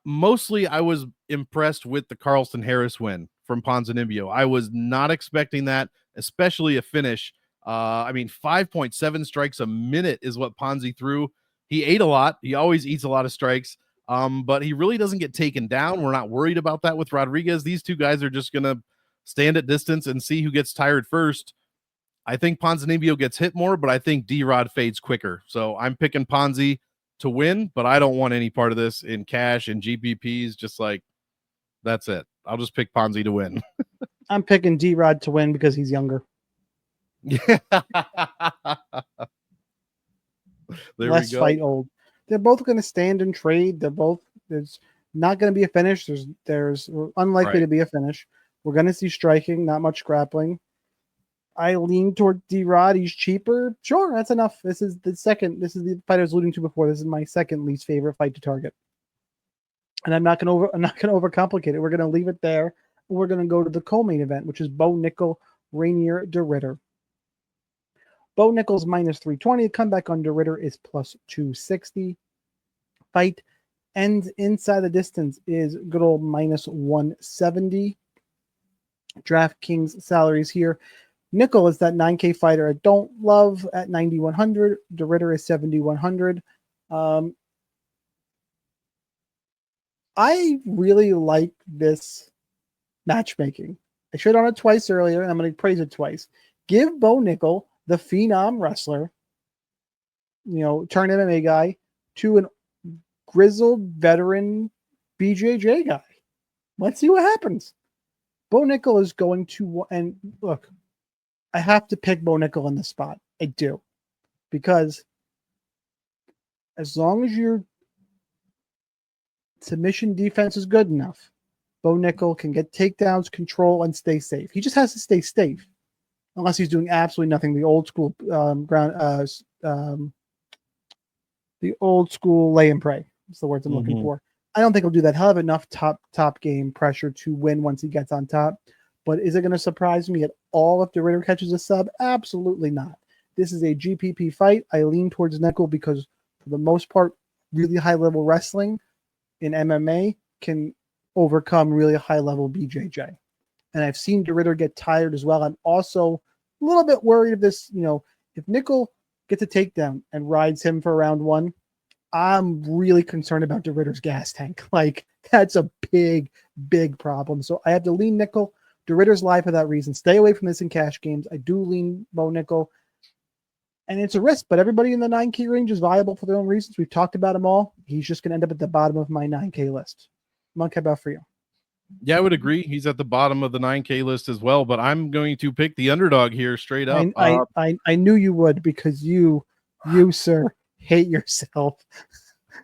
Mostly I was impressed with the Carlston Harris win from Ponzanibio. I was not expecting that, especially a finish. 5.7 strikes a minute is what Ponzi threw. He ate a lot. He always eats a lot of strikes. But he really doesn't get taken down. We're not worried about that with Rodriguez. These two guys are just going to stand at distance and see who gets tired first. I think Ponzanibio gets hit more, but I think D-Rod fades quicker. So I'm picking Ponzi to win, but I don't want any part of this in cash and GPPs. Just like, that's it. I'll just pick Ponzi to win. I'm picking D-Rod to win because he's younger. Yeah. Less fight old. They're both going to stand and trade. There's not going to be a finish. There's unlikely to be a finish. We're going to see striking, not much grappling. I lean toward D-Rod. He's cheaper. Sure, that's enough. This is the fight I was alluding to before. This is my second least favorite fight to target. And I'm not going to overcomplicate it. We're going to leave it there. We're going to go to the co-main event, which is Bo Nickel, Rainier de Ritter. Bo Nickel's minus 320. The comeback on de Ritter is plus 260. Fight ends inside the distance is good old minus 170. DraftKings salaries here. Nickel is that 9K fighter I don't love at 9,100. De Ritter is 7,100. I really like this matchmaking. I showed on it twice earlier, and I'm going to praise it twice. Give Bo Nickel, the phenom wrestler, turn MMA guy, to an grizzled veteran BJJ guy. Let's see what happens. Bo Nickel is going to, and look, I have to pick Bo Nickel in this spot. I do. Because as long as your submission defense is good enough, Bo Nickel can get takedowns, control, and stay safe. He just has to stay safe. unless he's doing absolutely nothing. The old school the old school lay and pray. That's the words I'm looking for. I don't think he'll do that. He'll have enough top game pressure to win once he gets on top. But is it going to surprise me at all if DeRitter catches a sub? Absolutely not. This is a GPP fight. I lean towards Nickel because, for the most part, really high-level wrestling in MMA can overcome really high-level BJJ. And I've seen DeRitter get tired as well. I'm also a little bit worried of this. If Nickel gets a takedown and rides him for round one, I'm really concerned about DeRitter's gas tank. Like, that's a big, big problem. So I have to lean Nickel. DeRitter's live for that reason. Stay away from this in cash games. I do lean Bo Nickel. And it's a risk, but everybody in the 9K range is viable for their own reasons. We've talked about them all. He's just going to end up at the bottom of my 9K list. Monk, how about for you? Yeah, I would agree. He's at the bottom of the 9K list as well, but I'm going to pick the underdog here straight up. I knew you would, because you, sir, hate yourself.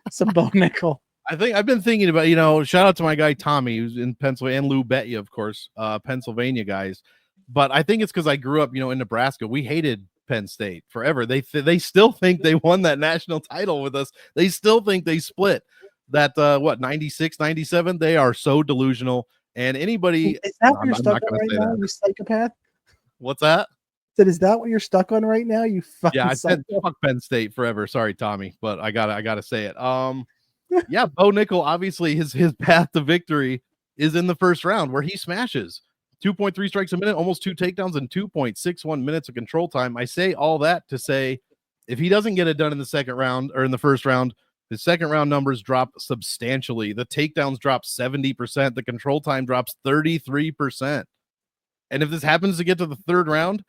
Some Bo Nickel. I think I've been thinking about, shout out to my guy Tommy, who's in Pennsylvania, and Lou Betya, of course, Pennsylvania guys. But I think it's because I grew up, in Nebraska. We hated Penn State forever. They still think they won that national title with us. They still think they split that 96, 97. They are so delusional. And anybody, is that what you're stuck on right now, you psychopath? What's that? Is that what you're stuck on right now? You fucking I said fuck Penn State forever. Sorry, Tommy, but I gotta say it. Yeah, Bo Nickel, obviously his path to victory is in the first round, where he smashes 2.3 strikes a minute, almost 2 takedowns, and 2.61 minutes of control time. I say all that to say, if he doesn't get it done in the second round or in the first round, his second round numbers drop substantially. The takedowns drop 70%. The control time drops 33%. And if this happens to get to the third round,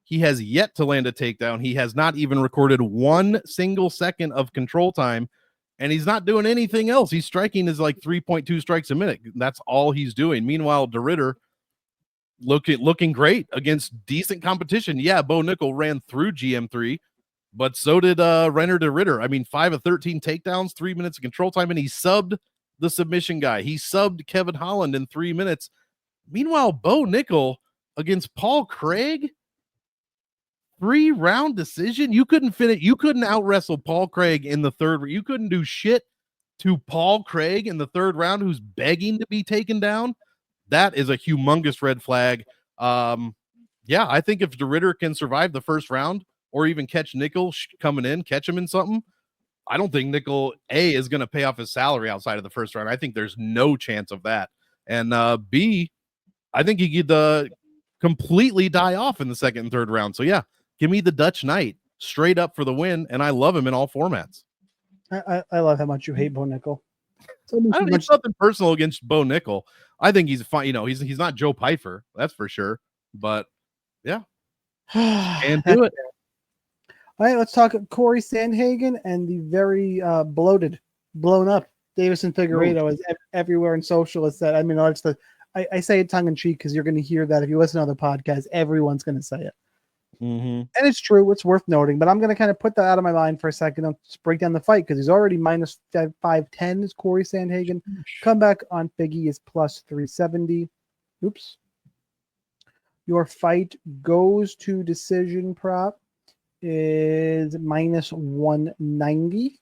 he has yet to land a takedown. He has not even recorded 1 single second of control time, and he's not doing anything else. He's striking is like 3.2 strikes a minute. That's all he's doing. Meanwhile, DeRitter looking great against decent competition. Yeah, Bo Nickel ran through GM3, but so did Renner DeRitter. I mean, 5 of 13 takedowns, 3 minutes of control time, and he subbed the submission guy. He subbed Kevin Holland in 3 minutes. Meanwhile, Bo Nickel against Paul Craig, 3-round decision. You couldn't finish. You couldn't out wrestle Paul Craig in the third. You couldn't do shit to Paul Craig in the third round, who's begging to be taken down. That is a humongous red flag. Yeah, I think if DeRitter can survive the first round, or even catch Nickel coming in, catch him in something, I don't think Nickel is going to pay off his salary outside of the first round. I think there's no chance of that. And B, I think he could completely die off in the second and third round. So yeah, give me the Dutch Knight straight up for the win, and I love him in all formats. I love how much you hate Bo Nickel. It's nothing personal against Bo Nickel. I think he's fine. He's not Joe Pyfer, that's for sure. But yeah, and do it. All right, let's talk Corey Sandhagen and the very blown up Davison Figueiredo, as everywhere in social is said. I mean, I say it tongue in cheek because you're going to hear that if you listen to other podcasts, everyone's going to say it. Mm-hmm. And it's true. It's worth noting, but I'm going to kind of put that out of my mind for a second. I'll just break down the fight because he's already minus 510 is Corey Sandhagen. Comeback on Figgy is plus 370. Oops. Your fight goes to decision prop is minus 190.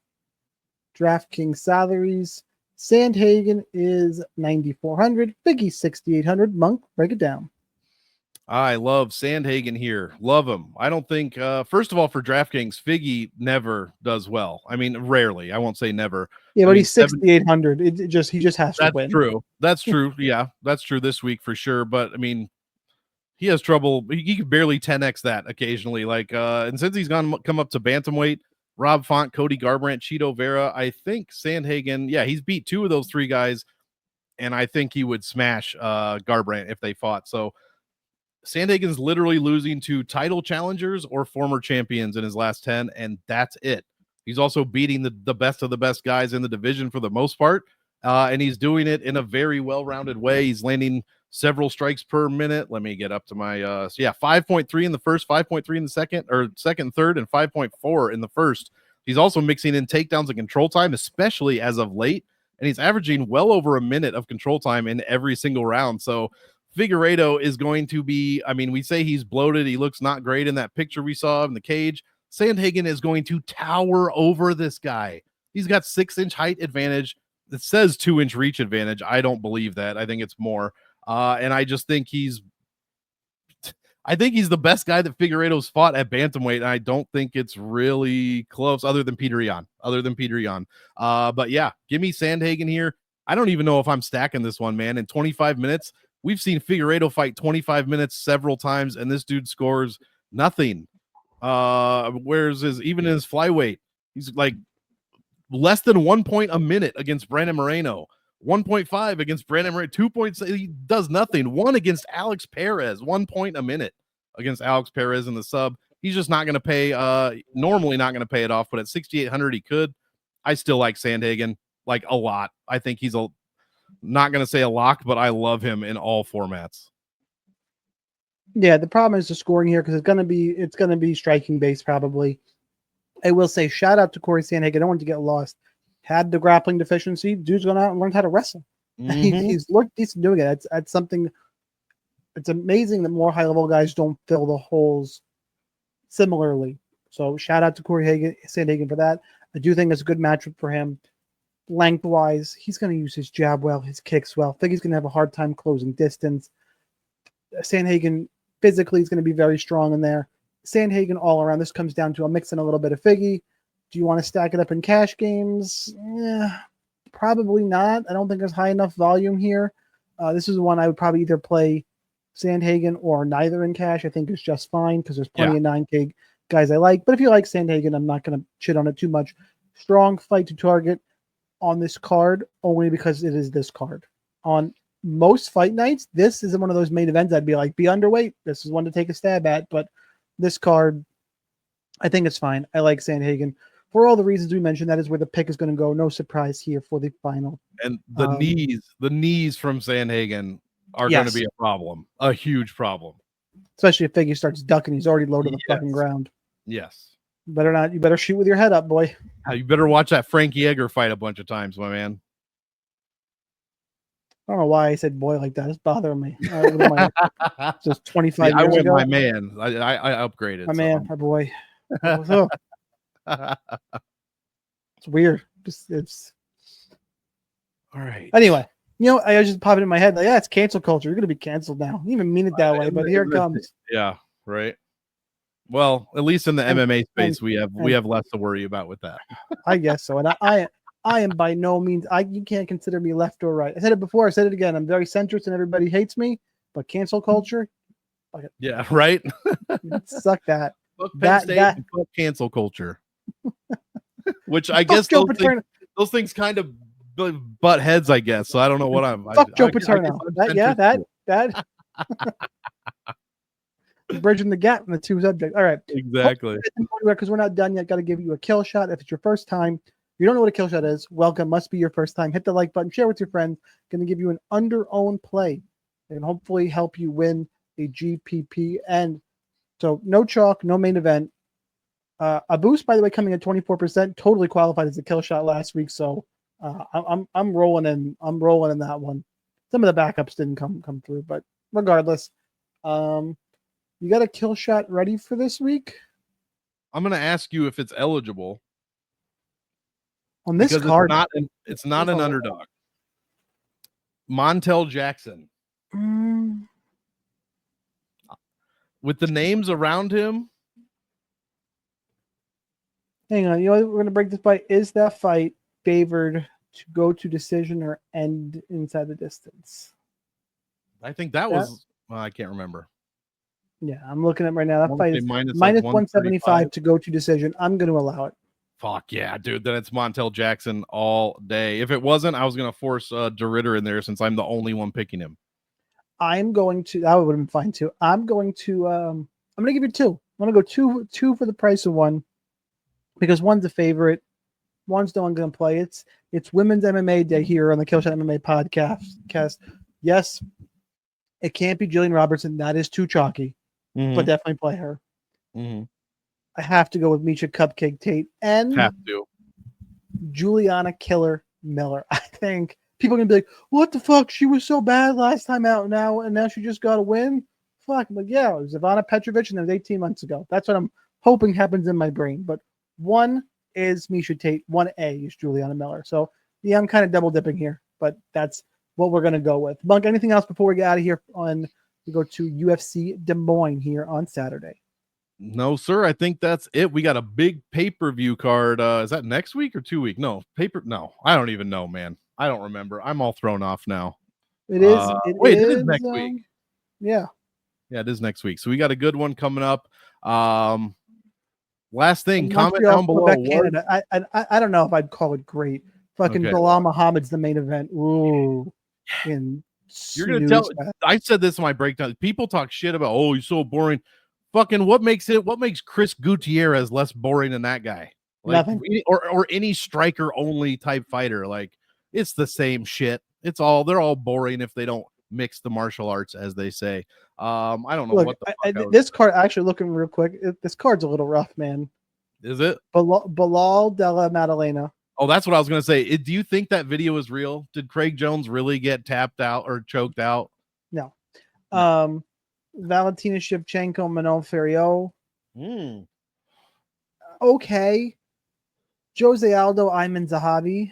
DraftKings salaries. Sandhagen is 9,400. Figgy 6,800. Monk, break it down. I love Sandhagen here. Love him. I don't think, first of all, for DraftKings, Figgy never does well. I mean, rarely. I won't say never. Yeah, but he's 6,800. He just has to win. That's true. That's true. Yeah, that's true this week for sure. But I mean, he has trouble. He can barely 10x that occasionally. And since he's come up to bantamweight, Rob Font, Cody Garbrandt, Cheeto Vera, I think Sandhagen, he's beat 2 of those 3 guys, and I think he would smash Garbrandt if they fought. So Sandhagen's literally losing to title challengers or former champions in his last 10, and that's it. He's also beating the best of the best guys in the division for the most part, and he's doing it in a very well-rounded way. He's landing several strikes per minute. Let me get up to my 5.3 in the first, 5.3 in the second, third, and 5.4 in the first. He's also mixing in takedowns and control time, especially as of late, and he's averaging well over a minute of control time in every single round. So Figueiredo is going to be, I mean, we say he's bloated. He looks not great in that picture we saw in the cage. Sandhagen is going to tower over this guy. He's got 6-inch height advantage. It says 2-inch reach advantage. I don't believe that. I think it's more. And I just think he's the best guy that Figueiredo's fought at bantamweight, and I don't think it's really close other than Peter Yan. But yeah, give me Sandhagen here. I don't even know if I'm stacking this one, man. In 25 minutes, we've seen Figueiredo fight 25 minutes several times, and this dude scores nothing. Whereas even in his flyweight, he's like less than 1 point a minute against Brandon Moreno. 1.5 against Brandon Moreno. 2 points. He does nothing. 1 against Alex Perez. 1 point a minute against Alex Perez in the sub. He's just not going to pay. Normally not going to pay it off, but at 6,800 he could. I still like Sandhagen like a lot. I think he's not going to say a lock, but I love him in all formats. Yeah, the problem is the scoring here because it's gonna be striking based probably. I will say shout out to Corey Sandhagen. I don't want to get lost. Had the grappling deficiency, dude's gone out and learned how to wrestle. Mm-hmm. He's looked decent doing it. That's something. It's amazing that more high level guys don't fill the holes similarly. So shout out to Corey Sandhagen for that. I do think it's a good matchup for him. Lengthwise, he's going to use his jab well, his kicks well. I think he's going to have a hard time closing distance. Sandhagen physically is going to be very strong in there. Sandhagen all around. This comes down to a mix and a little bit of Figgy. Do you want to stack it up in cash games? Yeah, probably not. I don't think there's high enough volume here. This is one I would probably either play Sandhagen or neither in cash. I think it's just fine because there's plenty of 9K guys I like. But if you like Sandhagen, I'm not going to shit on it too much. Strong fight to target on this card only because it is this card. On most fight nights, this is one of those main events I'd be like, be underweight. This is one to take a stab at. But this card, I think it's fine. I like Sandhagen. For all the reasons we mentioned, that is where the pick is going to go. No surprise here for the final. And the knees from Sandhagen are going to be a problem, a huge problem. Especially if Figgy starts ducking, he's already low to the fucking ground. Yes. You better shoot with your head up, boy. You better watch that Frankie Edgar fight a bunch of times, my man. I don't know why I said boy like that. It's bothering me. Just 25 years I went ago. My man. I upgraded. My man, my boy. It's weird. It's all right. Anyway, I just popped it in my head like, it's cancel culture. You're gonna be canceled now. You didn't even mean it that way, but here it comes. Yeah, right. Well, at least in the MMA space, we have less to worry about with that. I guess so. And I am by no means. You can't consider me left or right. I said it before. I said it again. I'm very centrist, and everybody hates me. But cancel culture. Yeah, right. Suck that. That cancel culture. Which I guess those things kind of butt heads, I guess. So I don't know what I'm. Fuck Joe Paterno. That. Bridging the gap in the two subjects. All right. Exactly. Because we're not done yet. Got to give you a kill shot. If it's your first time, you don't know what a kill shot is, welcome. Must be your first time. Hit the like button. Share with your friends. Going to give you an under-owned play and hopefully help you win a GPP. And so no chalk, no main event. A boost, by the way, coming at 24%. Totally qualified as a kill shot last week. So I'm rolling in. I'm rolling in that one. Some of the backups didn't come through, but regardless, you got a kill shot ready for this week? I'm going to ask you if it's eligible. On this card, it's not an underdog. Montel Jackson. With the names around him. Hang on. We're going to break this by, is that fight favored to go to decision or end inside the distance? I think that was, I can't remember. Yeah, I'm looking at right now. That fight is minus 175 to go to decision. I'm going to allow it. Fuck yeah, dude. Then it's Montel Jackson all day. If it wasn't, I was going to force Ditter in there since I'm the only one picking him. That would have been fine too. I'm going to give you two. I'm going to go two for the price of one because one's a favorite. One's no one going to play. It's Women's MMA Day here on the Killshot MMA podcast. Yes, it can't be Jillian Robertson. That is too chalky, but definitely play her. Mm-hmm. I have to go with Misha Cupcake Tate and have to. Juliana Killer Miller. I think people are gonna be like, "What the fuck? She was so bad last time out now, and now she just got a win." Fuck, I'm like, yeah, it was Ivana Petravvic, and it was 18 months ago. That's what I'm hoping happens in my brain. But 1 is Miesha Tate, 1A is Juliana Miller. So yeah, I'm kind of double dipping here, but that's what we're gonna go with. Monk, anything else before we get out of here? We go to UFC Des Moines here on Saturday. No, sir. I think that's it. We got a big pay-per-view card. Is that next week or 2 week? No, No, I don't even know, man. I don't remember. I'm all thrown off now. It is. It is next week. Yeah. Yeah, it is next week. So we got a good one coming up. Last thing, comment Montreal, down below. Quebec, Canada. I don't know if I'd call it great. Fucking Bilal Muhammad's the main event. Ooh. You're gonna tell. I said this in my breakdown. People talk shit about, oh, he's so boring. Fucking what makes Chris Gutierrez less boring than that guy? Like, nothing. Or any striker only type fighter. Like, it's the same shit. They're all boring if they don't mix the martial arts, as they say. I don't know. Look, this card, actually looking real quick, this card's a little rough, man. Is it? Bilal Della Maddalena. Oh, that's what I was going to say. Do you think that video is real? Did Craig Jones really get tapped out or choked out? No. Valentina Shevchenko, Manon Ferriot. Okay. Jose Aldo, Ayman Zahabi.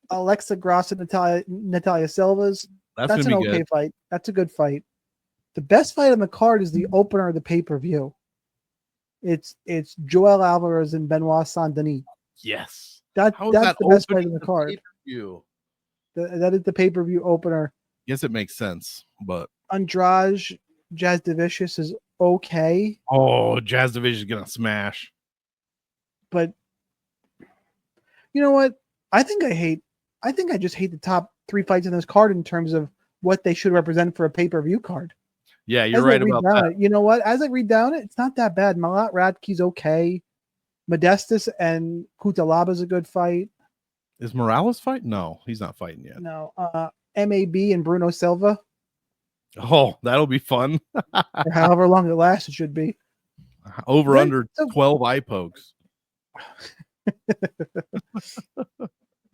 Alexa Grasso, Natalia Silvas. That's an okay fight. That's a good fight. The best fight on the card is the opener of the pay-per-view. It's Joel Alvarez and Benoit Saint-Denis. Yes. That's the best fight on the card. That is the pay-per-view opener. Yes, it makes sense, but Andrade Jasdavicius is okay. Oh, Jasdavicius is gonna smash. But you know what? I think I just hate the top 3 fights in this card in terms of what they should represent for a pay-per-view card. Yeah, you're right about that. You know what? As I read down it, it's not that bad. Malat Radke's okay. Modestus and Kutalaba is a good fight. Is Morales fighting? No, he's not fighting yet. No. MAB and Bruno Silva. Oh, that'll be fun. For however long it lasts, it should be. Under 12 eye pokes.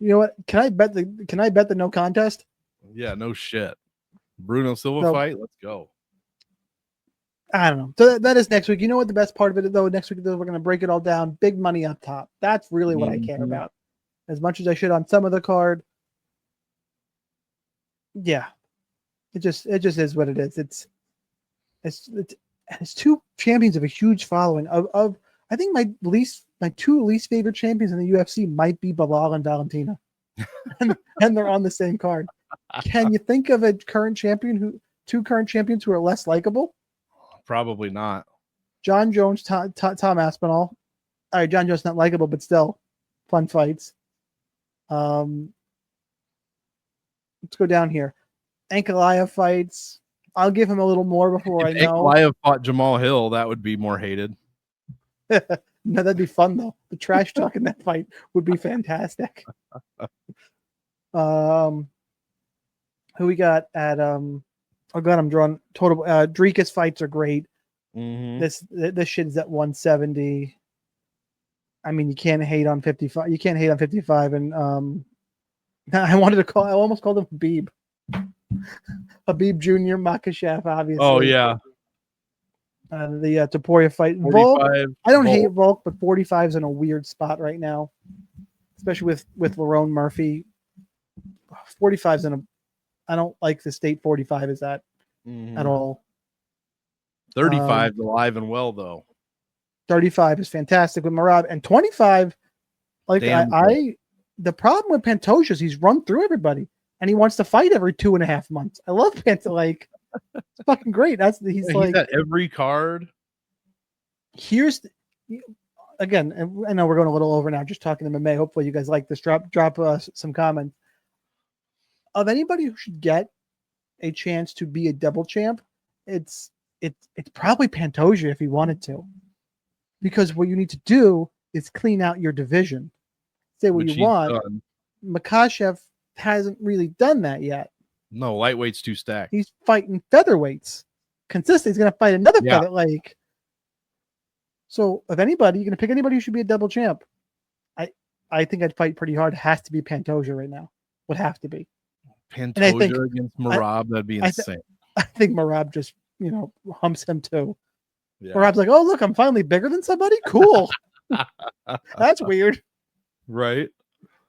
You know what? Can I bet the no contest? Yeah, no shit. Bruno Silva fight. Let's go. I don't know. So that is next week. You know what the best part of it though? Next week though, we're going to break it all down. Big money up top. That's really what I care about. As much as I should on some of the card. Yeah, it just is what it is. It's 2 champions of a huge following. Of I think my 2 least favorite champions in the UFC might be Bilal and Valentina, and they're on the same card. Can you think of a current champion 2 current champions who are less likable? Probably not. John Jones, Tom Aspinall. All right, John Jones not likable, but still fun fights. Let's go down here. Ankalaev fights. I'll give him a little more before I know. Ankalaev fought Jamal Hill, that would be more hated. No, that'd be fun though. The trash talk in that fight would be fantastic. Who we got at oh god, I'm drawing total. Dricus fights are great. This shit's at 170. I mean, you can't hate on 55. You can't hate on 55. And I almost called him Habib. Habib Jr. Makachev, obviously. Oh yeah. The Topuria fight. Volk, I don't hate Volk, but 45 is in a weird spot right now, especially with Lerone Murphy. 45 is I don't like the state 45 is at at all. 35 is alive and well though. 35 is fantastic with Marab, and 25. Like the problem with Pantoja is he's run through everybody, and he wants to fight every 2.5 months. I love Pantoja. Like, it's fucking great. He's at every card. Again, and I know we're going a little over now, just talking MMA. Hopefully, you guys like this. Drop us some comments of anybody who should get a chance to be a double champ. It's probably Pantoja if he wanted to, because what you need to do is clean out your division. Say what you want. Makachev hasn't really done that yet. No, lightweight's too stacked. He's fighting featherweights. Consistently, he's going to fight another featherweight. So, if anybody, you're going to pick anybody who should be a double champ. I think I'd fight pretty hard. It has to be Pantoja right now. Would have to be. Pantoja against Merab, that'd be insane. I think Merab just, humps him too. Yeah. Merab's like, oh, look, I'm finally bigger than somebody? Cool. That's weird. Right?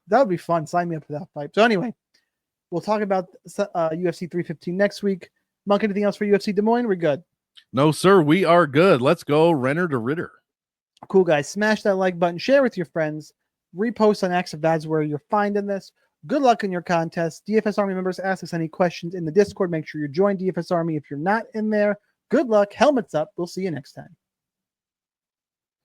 That would be fun. Sign me up for that fight. So anyway, we'll talk about UFC 315 next week. Monk, anything else for UFC Des Moines? We're good. No, sir. We are good. Let's go Renner to Ritter. Cool, guys. Smash that like button. Share with your friends. Repost on X if that's where you're finding this. Good luck in your contest. DFS Army members, ask us any questions in the Discord. Make sure you join DFS Army if you're not in there. Good luck. Helmets up. We'll see you next time.